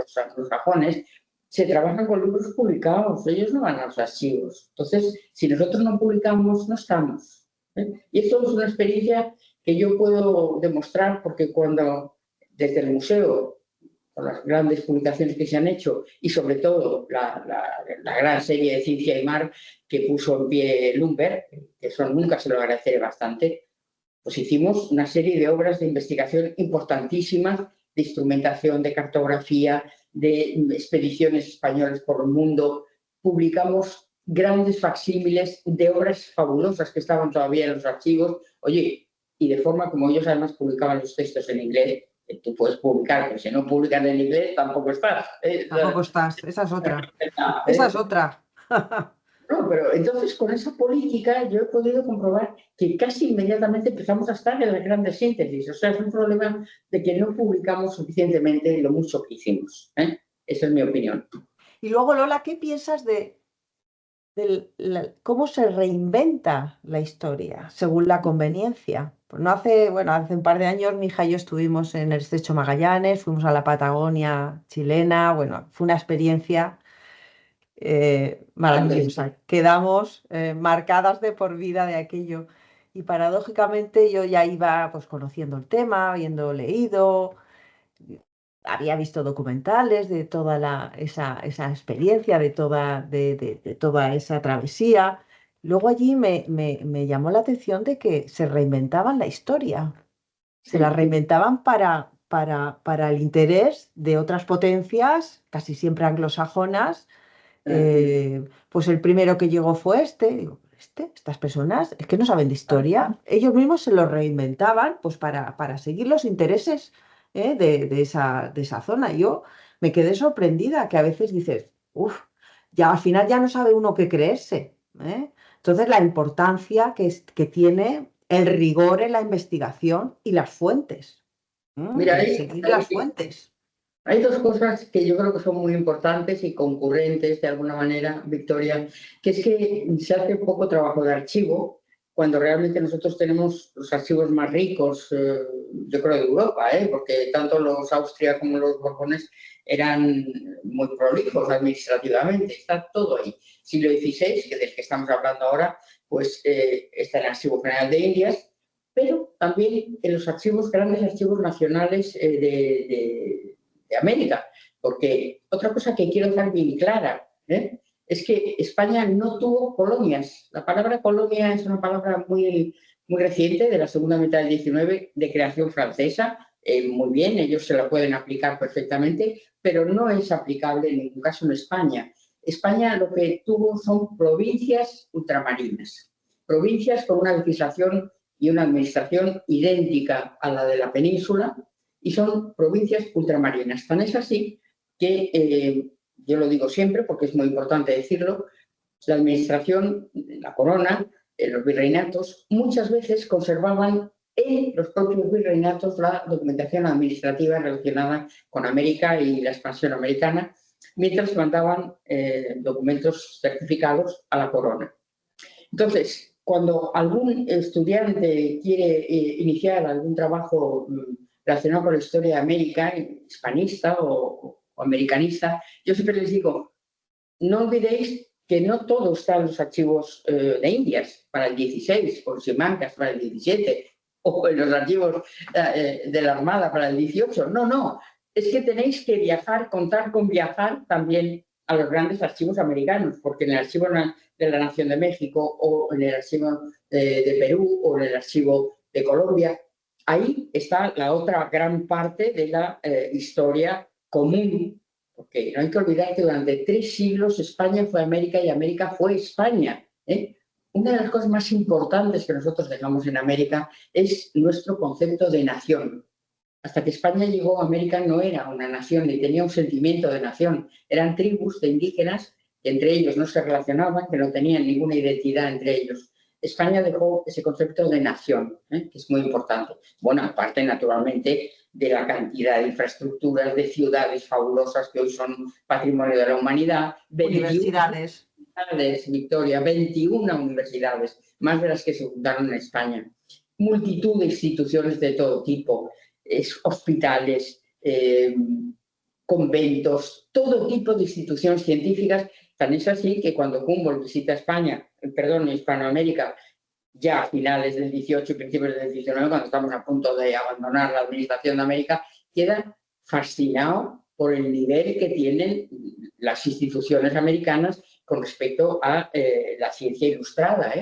sajones, se trabajan con libros publicados, ellos no van a los archivos. Entonces, si nosotros no publicamos, no estamos. Y esto es una experiencia que yo puedo demostrar, porque cuando desde el museo, con las grandes publicaciones que se han hecho y sobre todo la gran serie de Ciencia y Mar que puso en pie Lumber, que eso nunca se lo agradeceré bastante, pues hicimos una serie de obras de investigación importantísimas, de instrumentación, de cartografía, de expediciones españolas por el mundo. Publicamos grandes facsímiles de obras fabulosas que estaban todavía en los archivos. Oye, y de forma como ellos además publicaban los textos en inglés, tú puedes publicar, pero si no publican en inglés, tampoco estás. Tampoco estás, esa es otra. Esa es otra. No, pero entonces con esa política yo he podido comprobar que casi inmediatamente empezamos a estar en las grandes síntesis. O sea, es un problema de que no publicamos suficientemente lo mucho que hicimos. Esa es mi opinión. Y luego, Lola, ¿qué piensas de cómo se reinventa la historia según la conveniencia? Pues no hace, bueno, hace un par de años mi hija y yo estuvimos en el Estrecho Magallanes, fuimos a la Patagonia chilena, bueno, fue una experiencia maravillosa. Quedamos marcadas de por vida de aquello. Y paradójicamente yo ya iba pues conociendo el tema, habiendo leído, había visto documentales de toda esa experiencia, de toda esa travesía. Luego allí me llamó la atención de que se reinventaban la historia, se la reinventaban para el interés de otras potencias, casi siempre anglosajonas. Pues el primero que llegó fue digo, estas personas es que no saben de historia, ellos mismos se lo reinventaban pues para seguir los intereses de esa zona. Yo me quedé sorprendida que a veces dices, uff, ya al final ya no sabe uno qué creerse. Entonces la importancia que tiene el rigor en la investigación y las fuentes. Mira, seguir las fuentes. Hay dos cosas que yo creo que son muy importantes y concurrentes de alguna manera, Victoria, que es que se hace poco trabajo de archivo cuando realmente nosotros tenemos los archivos más ricos, yo creo, de Europa, porque tanto los Austria como los Borbones eran muy prolijos administrativamente, está todo ahí. Siglo XVI, que del que estamos hablando ahora, pues está el Archivo General de Indias, pero también en los archivos, grandes archivos nacionales de América, porque otra cosa que quiero dejar bien clara, es que España no tuvo colonias. La palabra colonia es una palabra muy, muy reciente, de la segunda mitad del XIX, de creación francesa. Muy bien, ellos se la pueden aplicar perfectamente, pero no es aplicable en ningún caso en España. España lo que tuvo son provincias ultramarinas, provincias con una legislación y una administración idéntica a la de la península, y son provincias ultramarinas. Tan es así que, yo lo digo siempre porque es muy importante decirlo, la administración, la corona, los virreinatos, muchas veces conservaban en los propios virreinatos la documentación administrativa relacionada con América y la expansión americana, mientras mandaban documentos certificados a la corona. Entonces, cuando algún estudiante quiere iniciar algún trabajo relacionado con la historia de América, hispanista o americanista, yo siempre les digo, no olvidéis que no todo está en los archivos de Indias para el 16, o Simancas para el 17, o en los archivos de la Armada para el 18. No, no, es que tenéis que viajar, contar con viajar también a los grandes archivos americanos, porque en el archivo de la Nación de México, o en el archivo de Perú, o en el archivo de Colombia, ahí está la otra gran parte de la historia común, porque no hay que olvidar que durante 3 siglos España fue América y América fue España. Una de las cosas más importantes que nosotros dejamos en América es nuestro concepto de nación. Hasta que España llegó a América no era una nación ni tenía un sentimiento de nación. Eran tribus de indígenas que entre ellos no se relacionaban, que no tenían ninguna identidad entre ellos. España dejó ese concepto de nación, que es muy importante. Bueno, aparte, naturalmente, de la cantidad de infraestructuras, de ciudades fabulosas que hoy son patrimonio de la humanidad. Universidades. Victoria, 21 universidades, más de las que se fundaron en España. Multitud de instituciones de todo tipo, hospitales, conventos, todo tipo de instituciones científicas. Tan es así que cuando Humboldt visita España, Hispanoamérica, ya a finales del 18 y principios del 19, cuando estamos a punto de abandonar la administración de América, queda fascinado por el nivel que tienen las instituciones americanas con respecto a la ciencia ilustrada.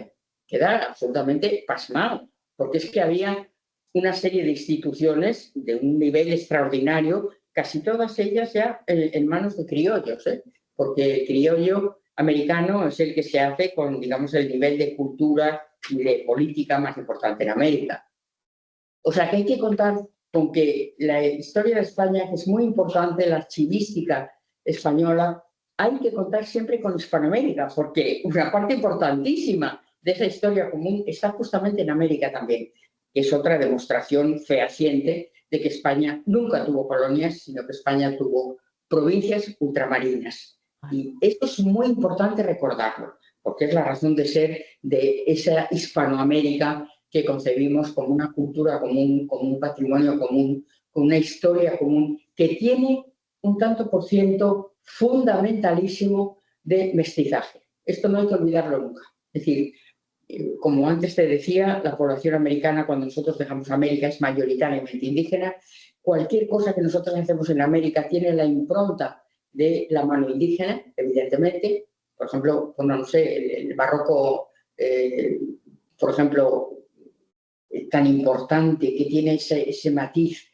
Queda absolutamente pasmado, porque es que había una serie de instituciones de un nivel extraordinario, casi todas ellas ya en manos de criollos, porque el criollo americano es el que se hace con, digamos, el nivel de cultura y de política más importante en América. O sea que hay que contar con que la historia de España, que es muy importante, la archivística española, hay que contar siempre con Hispanoamérica, porque una parte importantísima de esa historia común está justamente en América también, que es otra demostración fehaciente de que España nunca tuvo colonias, sino que España tuvo provincias ultramarinas. Y esto es muy importante recordarlo, porque es la razón de ser de esa Hispanoamérica que concebimos como una cultura común, como un patrimonio común, con una historia común, que tiene un tanto por ciento fundamentalísimo de mestizaje. Esto no hay que olvidarlo nunca. Es decir, como antes te decía, la población americana, cuando nosotros dejamos América, es mayoritariamente indígena. Cualquier cosa que nosotros hacemos en América tiene la impronta de la mano indígena, evidentemente. Por ejemplo, bueno, no sé, el barroco, por ejemplo, tan importante, que tiene ese matiz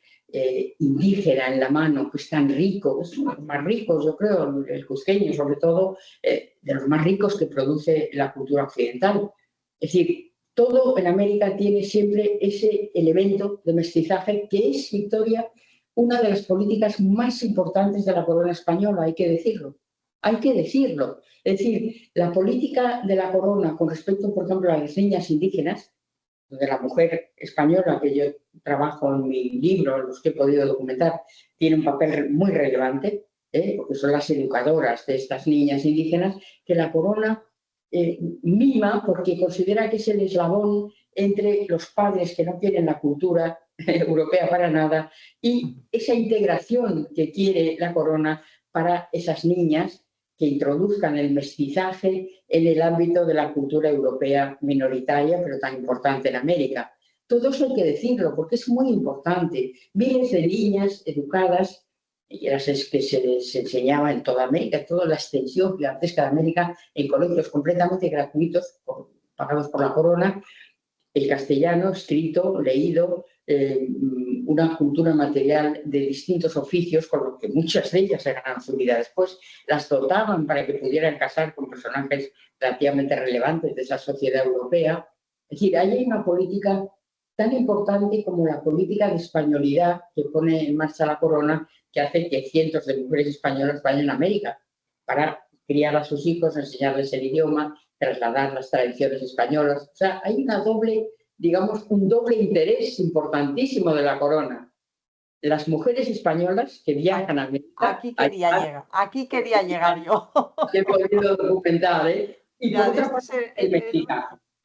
indígena en la mano, que es tan rico, es uno de los más ricos, yo creo, el cusqueño, sobre todo, de los más ricos que produce la cultura occidental. Es decir, todo en América tiene siempre ese elemento de mestizaje que es, Victoria, una de las políticas más importantes de la corona española, hay que decirlo. Hay que decirlo. Es decir, la política de la corona con respecto, por ejemplo, a las niñas indígenas, de la mujer española, que yo trabajo en mi libro, los que he podido documentar, tiene un papel muy relevante, porque son las educadoras de estas niñas indígenas, que la corona mima porque considera que es el eslabón entre los padres que no quieren la cultura europea para nada y esa integración que quiere la corona para esas niñas que introduzcan el mestizaje en el ámbito de la cultura europea minoritaria, pero tan importante en América. Todo eso hay que decirlo porque es muy importante. Miles de niñas educadas, y las que se les enseñaba en toda América, toda la extensión gigantesca de América, en colegios completamente gratuitos, pagados por la corona, el castellano escrito, leído, una cultura material de distintos oficios, con lo que muchas de ellas se ganan su vida después, las dotaban para que pudieran casar con personajes relativamente relevantes de esa sociedad europea. Es decir, ahí hay una política tan importante como la política de españolidad que pone en marcha la corona, que hace que cientos de mujeres españolas vayan a América para criar a sus hijos, enseñarles el idioma, trasladar las tradiciones españolas. O sea, hay una doble, digamos, un doble interés importantísimo de la corona. Las mujeres españolas que viajan a América... Aquí quería llegar yo. He podido documentar, ¿eh? Y ya, por otra parte,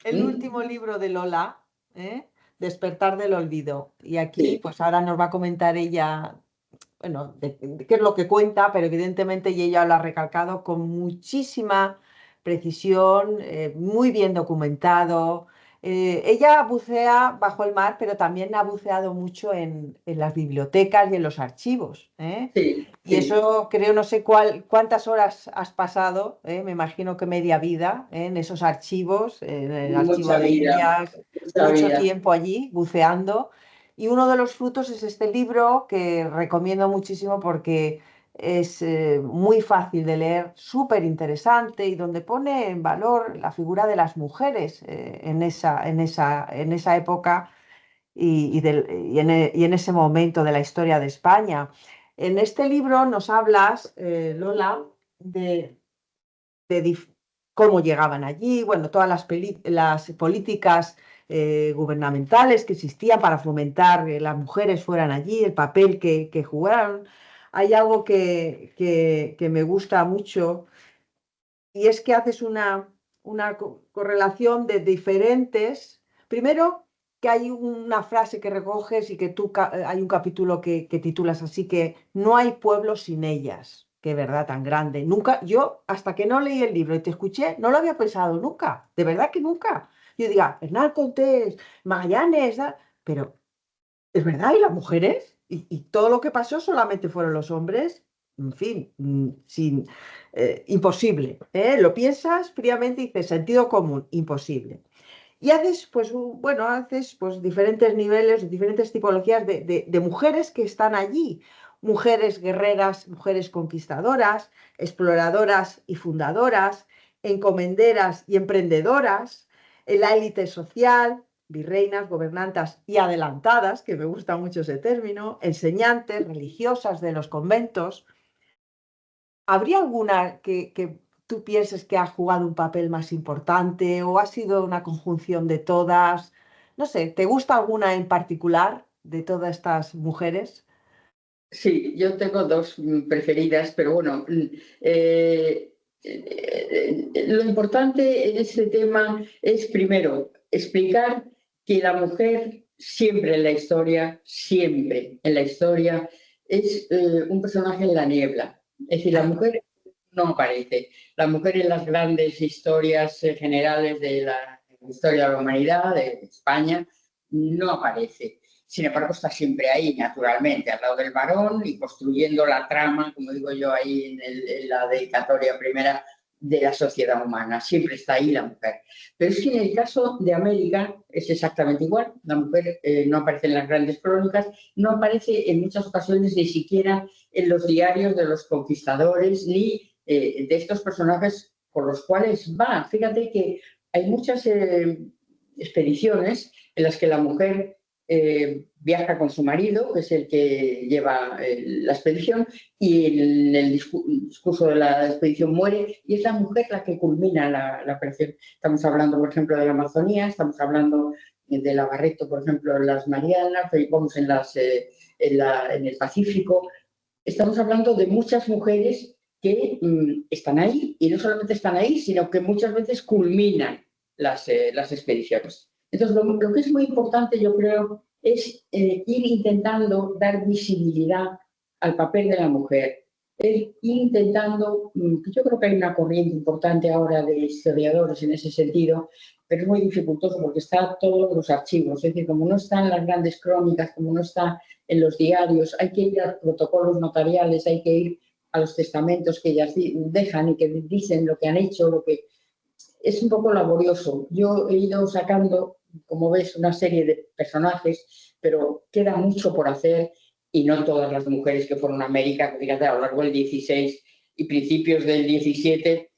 el último libro de Lola, ¿eh? Despertar del olvido. Y aquí, sí, pues ahora nos va a comentar ella, bueno, de qué es lo que cuenta, pero evidentemente y ella lo ha recalcado con muchísima precisión, muy bien documentado. Ella bucea bajo el mar, pero también ha buceado mucho en las bibliotecas y en los archivos, ¿eh? Sí, y eso creo, no sé cuántas horas has pasado, me imagino que media vida, en esos archivos, en el archivo de Indias, mucho tiempo allí buceando. Y uno de los frutos es este libro que recomiendo muchísimo porque es muy fácil de leer, súper interesante y donde pone en valor la figura de las mujeres en esa época y en ese momento de la historia de España. En este libro nos hablas, Lola, de cómo llegaban allí, bueno, todas las políticas gubernamentales que existían para fomentar que las mujeres fueran allí, el papel que jugaron. Hay algo que me gusta mucho y es que haces una correlación de diferentes, primero que hay una frase que recoges y que hay un capítulo que titulas así, que no hay pueblo sin ellas. Qué verdad tan grande. Nunca, yo hasta que no leí el libro y te escuché, no lo había pensado nunca, de verdad que nunca. Yo diga, Hernán Cortés, Magallanes, pero es verdad, ¿y las mujeres? ¿Y todo lo que pasó solamente fueron los hombres? En fin, imposible, ¿eh? Lo piensas fríamente y dices, sentido común, imposible. Y haces, pues, haces pues, diferentes niveles, diferentes tipologías de mujeres que están allí. Mujeres guerreras, mujeres conquistadoras, exploradoras y fundadoras, encomenderas y emprendedoras, en la élite social, virreinas, gobernantas y adelantadas, que me gusta mucho ese término, enseñantes, religiosas de los conventos. ¿Habría alguna que tú pienses que ha jugado un papel más importante o ha sido una conjunción de todas? No sé, ¿te gusta alguna en particular de todas estas mujeres? Sí, yo tengo dos preferidas, pero bueno, lo importante en este tema es primero explicar que la mujer siempre en la historia, es un personaje en la niebla. Es decir, la mujer no aparece. La mujer en las grandes historias generales de la historia de la humanidad, de España, no aparece. Sin embargo, está siempre ahí, naturalmente, al lado del varón y construyendo la trama, como digo yo ahí en la dedicatoria primera, de la sociedad humana. Siempre está ahí la mujer. Pero es que en el caso de América es exactamente igual. La mujer no aparece en las grandes crónicas, no aparece en muchas ocasiones ni siquiera en los diarios de los conquistadores ni de estos personajes por los cuales va. Fíjate que hay muchas expediciones en las que la mujer viaja con su marido, que es el que lleva la expedición, y en el discurso de la expedición muere, y es la mujer la que culmina la operación. Estamos hablando, por ejemplo, de la Amazonía, estamos hablando de la Barreto, por ejemplo, en las Marianas, vamos en el Pacífico. Estamos hablando de muchas mujeres que están ahí, y no solamente están ahí, sino que muchas veces culminan las expediciones. Entonces, lo que es muy importante, yo creo, es ir intentando dar visibilidad al papel de la mujer, ir intentando, yo creo que hay una corriente importante ahora de historiadores en ese sentido, pero es muy dificultoso porque está todos los archivos, es decir, como no están las grandes crónicas, como no está en los diarios, hay que ir a protocolos notariales, hay que ir a los testamentos que ellas dejan y que dicen lo que han hecho, lo que es un poco laborioso. Yo he ido sacando, como ves, una serie de personajes, pero queda mucho por hacer y no todas las mujeres que fueron a América, fíjate, a lo largo del 16 y principios del 17,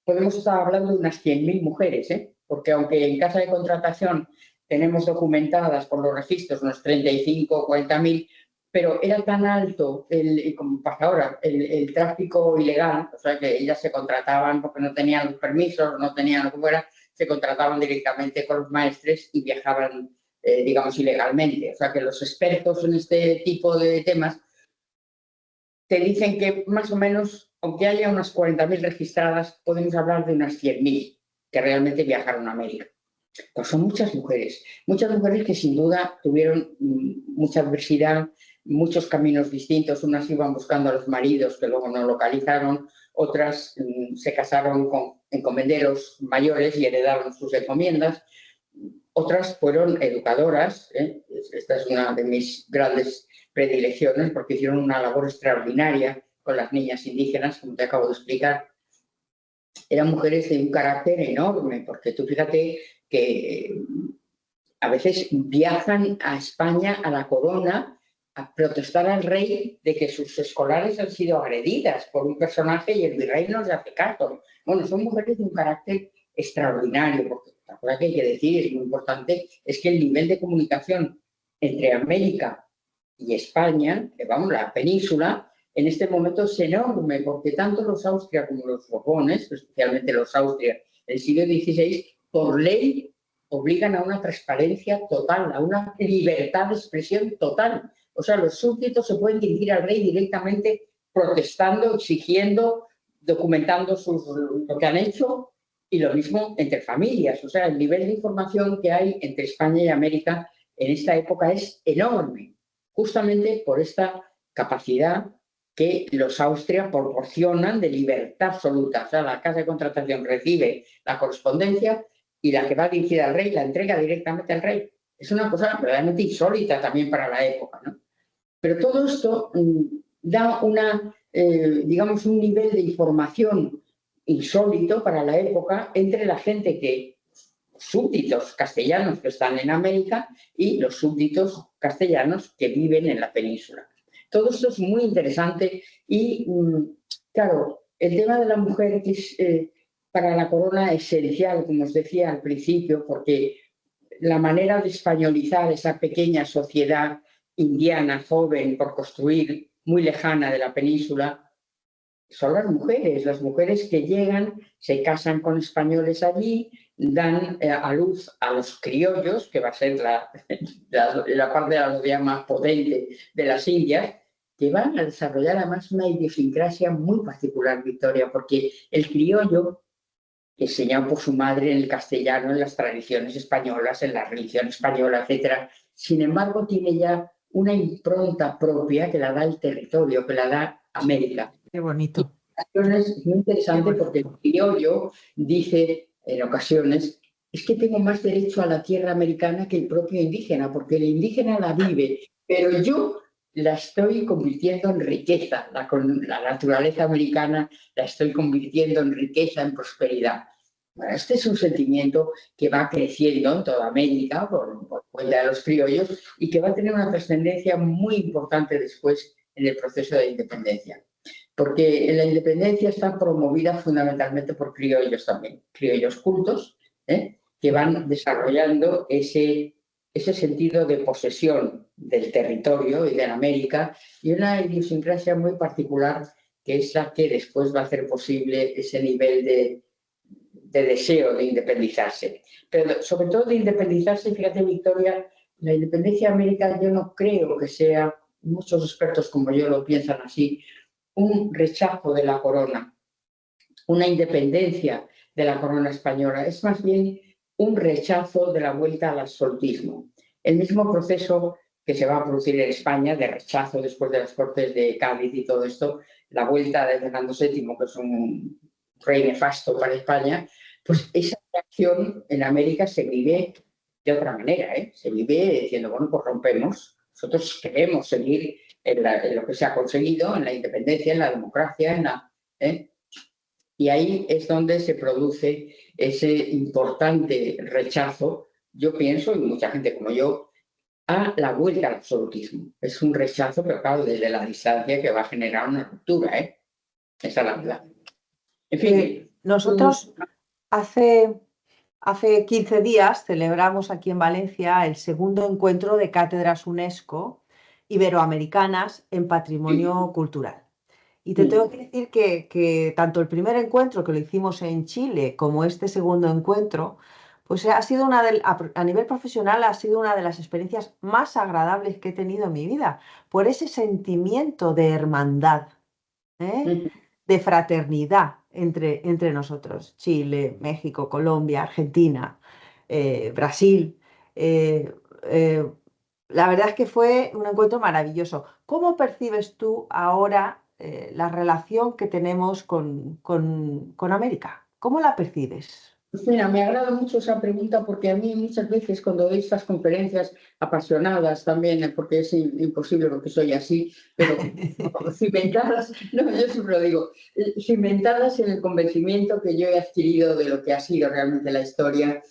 podemos estar hablando de unas 100.000 mujeres, ¿eh? Porque aunque en casa de contratación tenemos documentadas por los registros unos 35 o 40.000, pero era tan alto, como pasa ahora, el tráfico ilegal, o sea que ellas se contrataban porque no tenían los permisos, no tenían lo que fuera, se contrataban directamente con los maestres y viajaban, digamos, ilegalmente. O sea que los expertos en este tipo de temas te dicen que más o menos, aunque haya unas 40.000 registradas, podemos hablar de unas 100.000 que realmente viajaron a América. Pues son muchas mujeres que sin duda tuvieron mucha adversidad, muchos caminos distintos. Unas iban buscando a los maridos que luego no localizaron, otras se casaron con encomenderos mayores y heredaron sus encomiendas, otras fueron educadoras, ¿eh? Esta es una de mis grandes predilecciones porque hicieron una labor extraordinaria con las niñas indígenas, como te acabo de explicar. Eran mujeres de un carácter enorme, porque tú fíjate que a veces viajan a España, a la corona, a protestar al rey de que sus escolares han sido agredidas por un personaje y el virrey no les hace caso. Bueno, son mujeres de un carácter extraordinario, porque la cosa que hay que decir, es muy importante, es que el nivel de comunicación entre América y España, vamos, la península, en este momento es enorme, porque tanto los Austria como los Borbones, especialmente los Austria del siglo XVI, por ley obligan a una transparencia total, a una libertad de expresión total. O sea, los súbditos se pueden dirigir al rey directamente protestando, exigiendo, documentando lo que han hecho, y lo mismo entre familias. O sea, el nivel de información que hay entre España y América en esta época es enorme, justamente por esta capacidad que los Austria proporcionan de libertad absoluta. O sea, la casa de contratación recibe la correspondencia y la que va dirigida al rey la entrega directamente al rey. Es una cosa verdaderamente insólita también para la época, ¿no? Pero todo esto da digamos, un nivel de información insólito para la época entre la gente que, súbditos castellanos que están en América y los súbditos castellanos que viven en la península. Todo esto es muy interesante y, claro, el tema de la mujer es para la corona esencial, como os decía al principio, porque la manera de españolizar esa pequeña sociedad indiana, joven, por construir, muy lejana de la península, son las mujeres que llegan, se casan con españoles allí, dan a luz a los criollos, que va a ser la parte de la sociedad más potente de las Indias, que van a desarrollar además una idiosincrasia muy particular, Victoria, porque el criollo, enseñado por su madre en el castellano, en las tradiciones españolas, en la religión española, etc., sin embargo, tiene ya una impronta propia que la da el territorio, que la da América. Qué bonito. Es muy interesante porque el criollo dice en ocasiones, es que tengo más derecho a la tierra americana que el propio indígena, porque el indígena la vive, pero yo la estoy convirtiendo en riqueza, la naturaleza americana la estoy convirtiendo en riqueza, en prosperidad. Bueno, este es un sentimiento que va creciendo en toda América por cuenta de los criollos y que va a tener una trascendencia muy importante después en el proceso de independencia. Porque la independencia está promovida fundamentalmente por criollos también, criollos cultos, que van desarrollando ese sentido de posesión del territorio y de la América y una idiosincrasia muy particular que es la que después va a hacer posible ese nivel de deseo de independizarse. Pero sobre todo de independizarse, fíjate, Victoria, la independencia de América yo no creo que sea, muchos expertos como yo lo piensan así, un rechazo de la corona, una independencia de la corona española, es más bien un rechazo de la vuelta al absolutismo. El mismo proceso que se va a producir en España de rechazo después de las Cortes de Cádiz y todo esto, la vuelta de Fernando VII, que es un rey nefasto para España, pues esa reacción en América se vive de otra manera, ¿eh? Se vive diciendo, bueno, pues rompemos, nosotros queremos seguir en lo que se ha conseguido, en la independencia, en la democracia, ¿eh? Y ahí es donde se produce ese importante rechazo, yo pienso, y mucha gente como yo, a la vuelta al absolutismo. Es un rechazo, pero claro, desde la distancia que va a generar una ruptura, ¿eh? Esa es la verdad. En fin. Nosotros hace 15 días celebramos aquí en Valencia el segundo encuentro de cátedras UNESCO iberoamericanas en patrimonio cultural. Y te tengo que decir que tanto el primer encuentro que lo hicimos en Chile como este segundo encuentro, pues ha sido a nivel profesional ha sido una de las experiencias más agradables que he tenido en mi vida, por ese sentimiento de hermandad, ¿eh? De fraternidad entre nosotros, Chile, México, Colombia, Argentina, Brasil. eh, eh, la verdad es que fue un encuentro maravilloso. ¿Cómo percibes tú ahora la relación que tenemos con América? ¿Cómo la percibes? Pues mira, me agrada mucho esa pregunta porque a mí muchas veces cuando doy estas conferencias apasionadas también, porque es imposible porque soy así, pero cimentadas, no, yo siempre lo digo, cimentadas en el convencimiento que yo he adquirido de lo que ha sido realmente la historia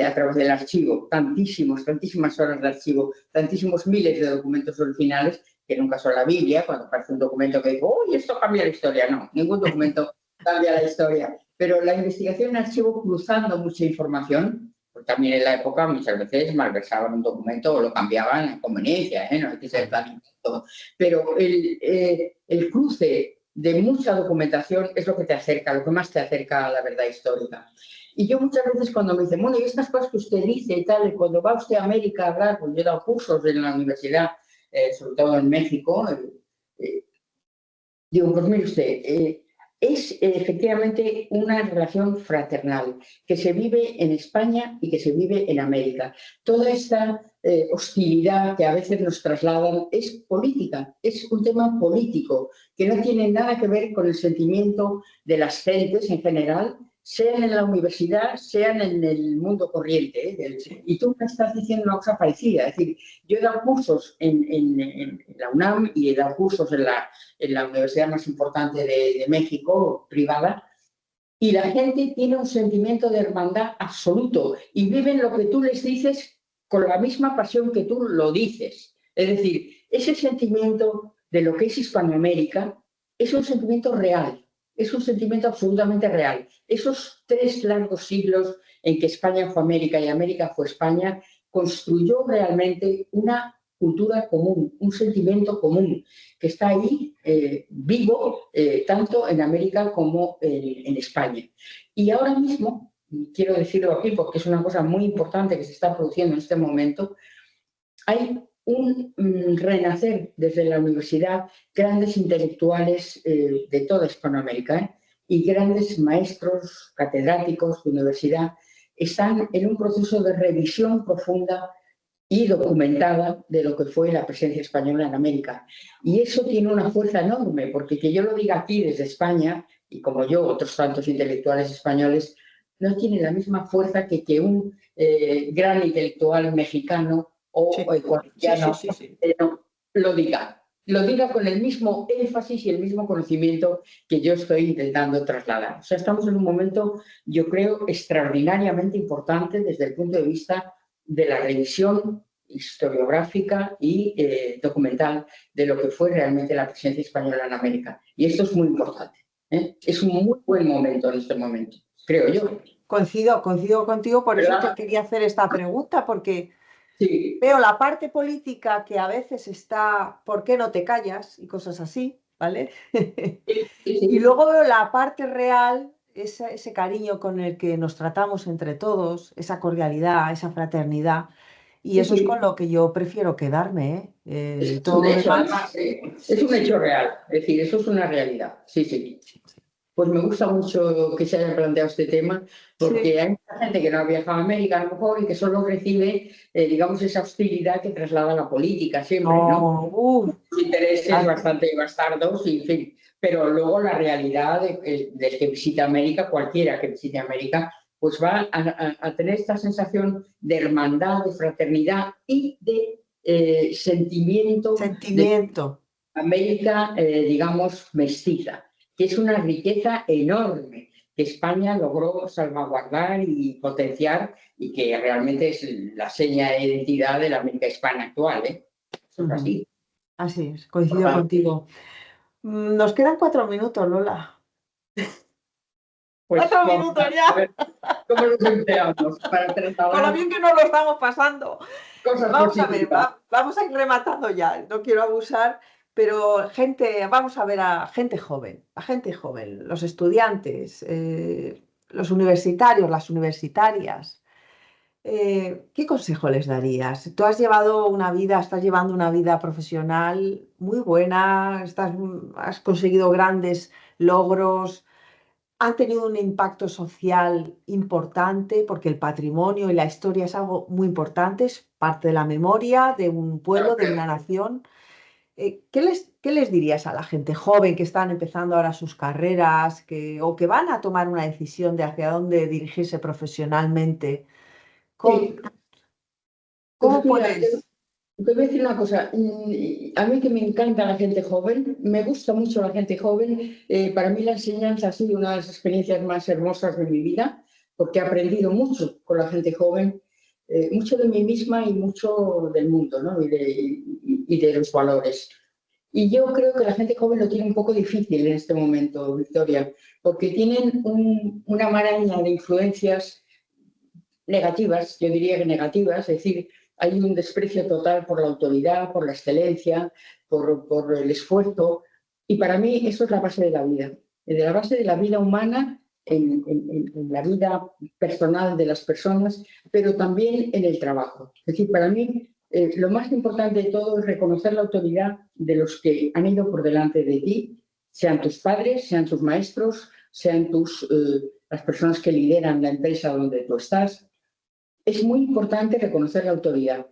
a través del archivo, tantísimas horas de archivo, tantísimos miles de documentos originales que nunca son la Biblia, cuando aparece un documento que digo, uy, esto cambia la historia, no, ningún documento cambia la historia. Pero la investigación en archivo cruzando mucha información, pues también en la época muchas veces malversaban un documento o lo cambiaban a conveniencia, ¿eh? No hay que ser tan todo. Pero el cruce de mucha documentación es lo que te acerca, lo que más te acerca a la verdad histórica. Y yo muchas veces cuando me dicen, bueno, y estas cosas que usted dice y tal, y cuando va usted a América a hablar, pues yo he dado cursos en la universidad, sobre todo en México, digo, pues mire usted, es efectivamente una relación fraternal que se vive en España y que se vive en América. Toda esta hostilidad que a veces nos trasladan es política, es un tema político que no tiene nada que ver con el sentimiento de las gentes en general, sean en la universidad, sean en el mundo corriente. Y tú me estás diciendo una cosa parecida, es decir, yo he dado cursos en la UNAM y he dado cursos en la universidad más importante de México, privada, y la gente tiene un sentimiento de hermandad absoluto y viven lo que tú les dices con la misma pasión que tú lo dices. Es decir, ese sentimiento de lo que es Hispanoamérica es un sentimiento real, es un sentimiento absolutamente real. Esos 3 largos siglos en que España fue América y América fue España, construyó realmente una cultura común, un sentimiento común que está ahí vivo tanto en América como en España. Y ahora mismo, quiero decirlo aquí porque es una cosa muy importante que se está produciendo en este momento, hay un renacer desde la universidad, grandes intelectuales de toda Hispanoamérica y grandes maestros catedráticos de universidad están en un proceso de revisión profunda y documentada de lo que fue la presencia española en América. Y eso tiene una fuerza enorme, porque que yo lo diga aquí desde España, y como yo, otros tantos intelectuales españoles, no tiene la misma fuerza que un gran intelectual mexicano o ecuatoriano lo diga. Lo diga con el mismo énfasis y el mismo conocimiento que yo estoy intentando trasladar. O sea, estamos en un momento, yo creo, extraordinariamente importante desde el punto de vista de la revisión historiográfica y documental de lo que fue realmente la presencia española en América. Y esto es muy importante. Es un muy buen momento en este momento, creo yo. Coincido contigo, por eso te quería hacer esta pregunta, porque sí. Veo la parte política que a veces está, ¿por qué no te callas? Y cosas así, ¿vale? Y luego veo la parte real, ese cariño con el que nos tratamos entre todos, esa cordialidad, esa fraternidad. Y Sí, eso es con sí, lo que yo prefiero quedarme, ¿eh? es un Todo lo hecho, demás. además, es un hecho real, es decir, eso es una realidad, sí, sí. Pues me gusta mucho que se haya planteado este tema, Sí. porque hay mucha gente que no ha viajado a América a lo mejor y que solo recibe, digamos, esa hostilidad que traslada la política siempre, ¿no? No, Sus intereses ah, bastante bastardos, y, en fin. Pero luego la realidad del que visita América, cualquiera que visite América, pues va a tener esta sensación de hermandad, de fraternidad y de sentimiento de sentimiento. América, digamos, mestiza, que es una riqueza enorme que España logró salvaguardar y potenciar y que realmente es la seña de identidad de la América hispana actual, ¿eh? Eso es Ujú. así. Así es, coincido Importante. contigo. Nos quedan 4 minutos, Lola. Pues ¡Cuatro vamos minutos a ya! ver cómo nos empleamos para Con lo trasladar bien que nos lo estamos pasando. cosas Vamos a ver, positivas. vamos a ir rematando ya. No quiero abusar, pero gente, vamos a ver a gente joven, los estudiantes, los universitarios, las universitarias. ¿Qué consejo les darías? Tú has llevado una vida, estás llevando una vida profesional muy buena, has conseguido grandes logros, han tenido un impacto social importante porque el patrimonio y la historia es algo muy importante, es parte de la memoria de un pueblo, de una nación. ¿Qué les dirías a la gente joven que están empezando ahora sus carreras o que van a tomar una decisión de hacia dónde dirigirse profesionalmente? ¿Cómo, Sí, cómo pues mira, puedes? te voy a decir una cosa. A mí que me encanta la gente joven, me gusta mucho la gente joven. Para mí la enseñanza ha sido una de las experiencias más hermosas de mi vida, porque he aprendido mucho con la gente joven, mucho de mí misma y mucho del mundo, ¿no? Y de los valores. Y yo creo que la gente joven lo tiene un poco difícil en este momento, Victoria, porque tienen una maraña de influencias negativas, yo diría que negativas, es decir, hay un desprecio total por la autoridad, por la excelencia, por el esfuerzo, y para mí eso es la base de la vida, de la base de la vida humana, en la vida personal de las personas, pero también en el trabajo. Es decir, para mí lo más importante de todo es reconocer la autoridad de los que han ido por delante de ti, sean tus padres, sean tus maestros, sean las personas que lideran la empresa donde tú estás. Es muy importante reconocer la autoridad.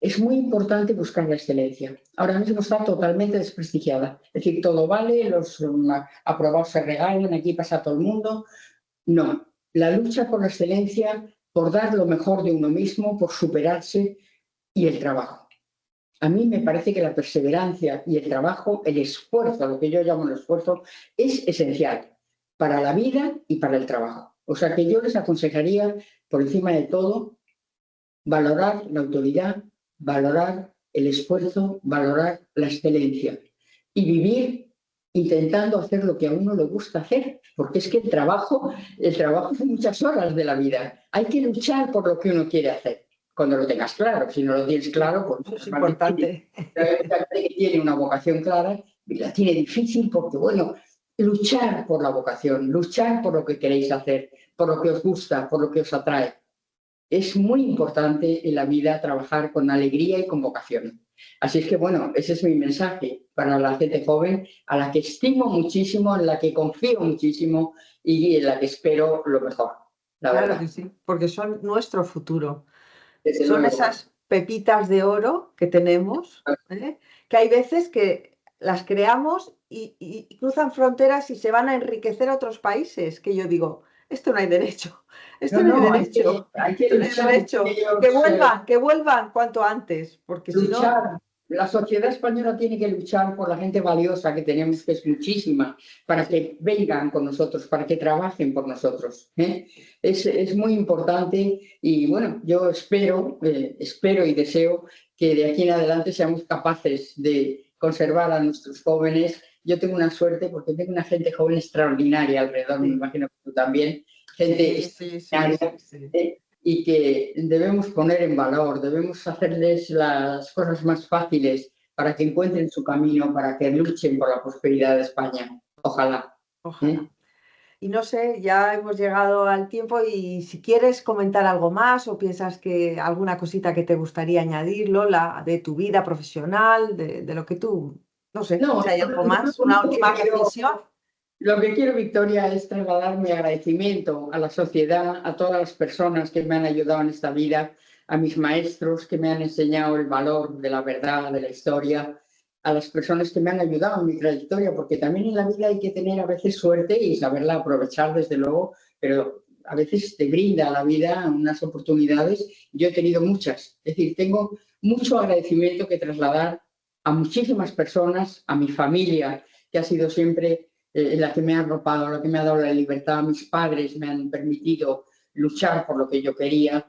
Es muy importante buscar la excelencia. Ahora mismo está totalmente desprestigiada. Es decir, todo vale, los aprobados se regalan, aquí pasa todo el mundo. No. La lucha por la excelencia, por dar lo mejor de uno mismo, por superarse y el trabajo. A mí me parece que la perseverancia y el trabajo, el esfuerzo, lo que yo llamo el esfuerzo, es esencial para la vida y para el trabajo. O sea que yo les aconsejaría, por encima de todo, valorar la autoridad, valorar el esfuerzo, valorar la excelencia y vivir intentando hacer lo que a uno le gusta hacer, porque es que el trabajo son muchas horas de la vida. Hay que luchar por lo que uno quiere hacer, cuando lo tengas claro. Si no lo tienes Sí, claro, pues eso es es más difícil. importante. Hay mucha gente que tiene una vocación clara y la tiene difícil porque, bueno, luchar por la vocación, luchar por lo que queréis hacer, por lo que os gusta, por lo que os atrae. Es muy importante en la vida trabajar con alegría y con vocación. Así es que, bueno, ese es mi mensaje para la gente joven, a la que estimo muchísimo, en la que confío muchísimo y en la que espero lo mejor, la Claro que verdad, sí, porque son nuestro futuro. desde Son luego. esas pepitas de oro que tenemos, ¿eh? Que hay veces que las creamos y cruzan fronteras y se van a enriquecer a otros países, que yo digo, esto no hay derecho, No, esto no hay no, hay que, derecho, hay que esto no hay luchar por derecho. ellos, Que vuelvan cuanto antes, porque si no, luchar. La sociedad española tiene que luchar por la gente valiosa que tenemos, que es muchísima, para que vengan con nosotros, para que trabajen por nosotros, ¿eh? Es muy importante y bueno, yo espero y deseo que de aquí en adelante seamos capaces de conservar a nuestros jóvenes. Yo tengo una suerte porque tengo una gente joven extraordinaria alrededor, me sí, imagino que tú también, gente sí, sí, sí, sí, extraordinaria, sí. ¿eh? Y que debemos poner en valor, debemos hacerles las cosas más fáciles para que encuentren su camino, para que luchen por la prosperidad de España. Ojalá. Ojalá. ¿Eh? Y no sé, ya hemos llegado al tiempo y si quieres comentar algo más o piensas que alguna cosita que te gustaría añadir, Lola, de tu vida profesional, de lo que tú, no sé, No, si hay algo más, lo una único última que quiero, reflexión. lo que quiero, Victoria, es trasladar mi agradecimiento a la sociedad, a todas las personas que me han ayudado en esta vida, a mis maestros que me han enseñado el valor de la verdad, de la historia, a las personas que me han ayudado en mi trayectoria, porque también en la vida hay que tener a veces suerte y saberla aprovechar, desde luego, pero a veces te brinda la vida unas oportunidades. Yo he tenido muchas, es decir, tengo mucho agradecimiento que trasladar a muchísimas personas, a mi familia, que ha sido siempre la que me ha arropado, la que me ha dado la libertad. Mis padres me han permitido luchar por lo que yo quería.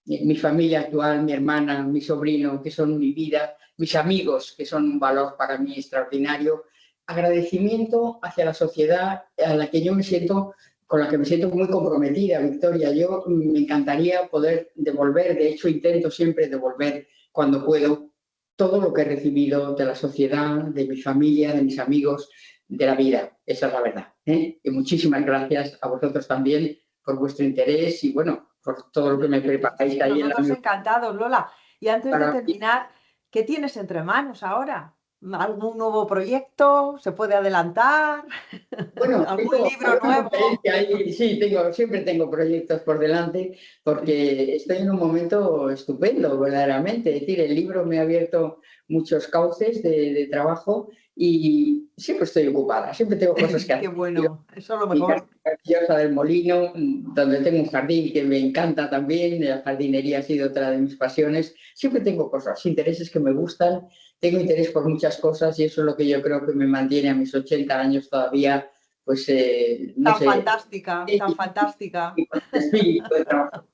Mi familia actual, mi hermana, mi sobrino, que son mi vida, mis amigos, que son un valor para mí extraordinario. Agradecimiento hacia la sociedad a la que yo me siento, con la que me siento muy comprometida, Victoria. Yo me encantaría poder devolver, de hecho intento siempre devolver cuando puedo, todo lo que he recibido de la sociedad, de mi familia, de mis amigos, de la vida. Esa es la verdad, ¿eh? Y muchísimas gracias a vosotros también por vuestro interés y, bueno, por todo lo que me preparáis ahí en la Nosotros universidad. encantados, Lola. Y antes de Para mí, terminar, ¿qué tienes entre manos ahora? ¿Algún nuevo proyecto? ¿Se puede adelantar? bueno, ¿Algún tengo libro alguna nuevo? conferencia ahí, sí, siempre tengo proyectos por delante porque estoy en un momento estupendo, verdaderamente. Es decir, el libro me ha abierto muchos cauces de trabajo y siempre estoy ocupada, siempre tengo cosas que Qué hacer. bueno, eso es lo Mi casa mejor. preciosa del Molino, donde tengo un jardín que me encanta también. La jardinería ha sido otra de mis pasiones. Siempre tengo cosas, intereses que me gustan. Tengo interés por muchas cosas y eso es lo que yo creo que me mantiene a mis 80 años todavía, pues, no Tan sé, fantástica, tan fantástica. con este espíritu de trabajo.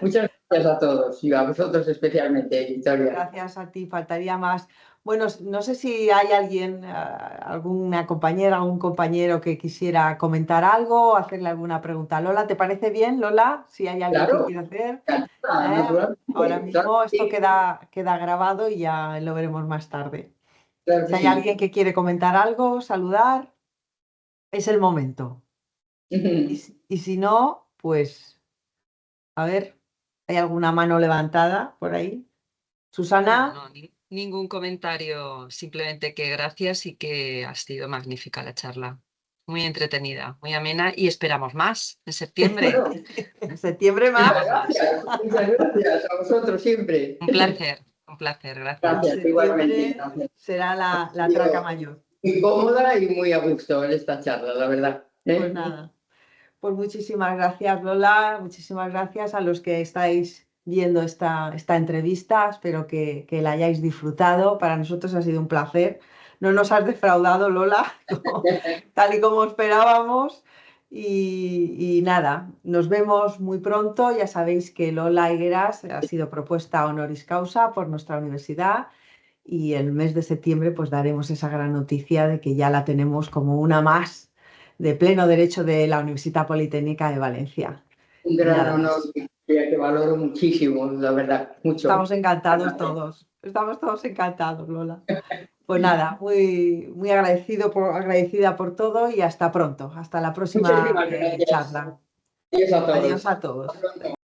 Muchas gracias a todos y a vosotros especialmente, Victoria. Gracias a ti, faltaría más. Bueno, no sé si hay alguien, alguna compañera, algún compañero que quisiera comentar algo o hacerle alguna pregunta. Lola, ¿te parece bien, Lola? Si hay alguien que Claro, quiera hacer. ¿Eh? Ahora naturalmente, claro mismo que esto sí, queda grabado y ya lo veremos más tarde. claro Si que hay sí. alguien que quiere comentar algo, saludar, es el momento. Y si no, pues, a ver, ¿hay alguna mano levantada por ahí? No, Susana. no, ningún comentario, simplemente que gracias y que ha sido magnífica la charla. Muy entretenida, muy amena y esperamos más en septiembre. Bueno, En septiembre muchas más. gracias, muchas gracias a vosotros siempre. Un placer, En gracias. Gracias, igualmente. septiembre Gracias. será la traca Yo, mayor. muy cómoda y muy a gusto en esta charla, la verdad. Pues ¿Eh? nada, pues muchísimas gracias, Lola. Muchísimas gracias a los que estáis viendo esta entrevista. Espero que la hayáis disfrutado. Para nosotros ha sido un placer. No nos has defraudado, Lola, tal y como esperábamos. Y nada, nos vemos muy pronto. Ya sabéis que Lola Higueras ha sido propuesta honoris causa por nuestra universidad y el mes de septiembre pues daremos esa gran noticia de que ya la tenemos como una más de pleno derecho de la Universidad Politécnica de Valencia. Un Y gran nada, honor que valoro muchísimo, la verdad, mucho. estamos encantados todos. Estamos todos encantados, Lola. Pues nada, muy agradecida por todo y hasta pronto, hasta la próxima Muchísimas gracias. charla. Adiós a Adiós todos. a todos. Hasta pronto.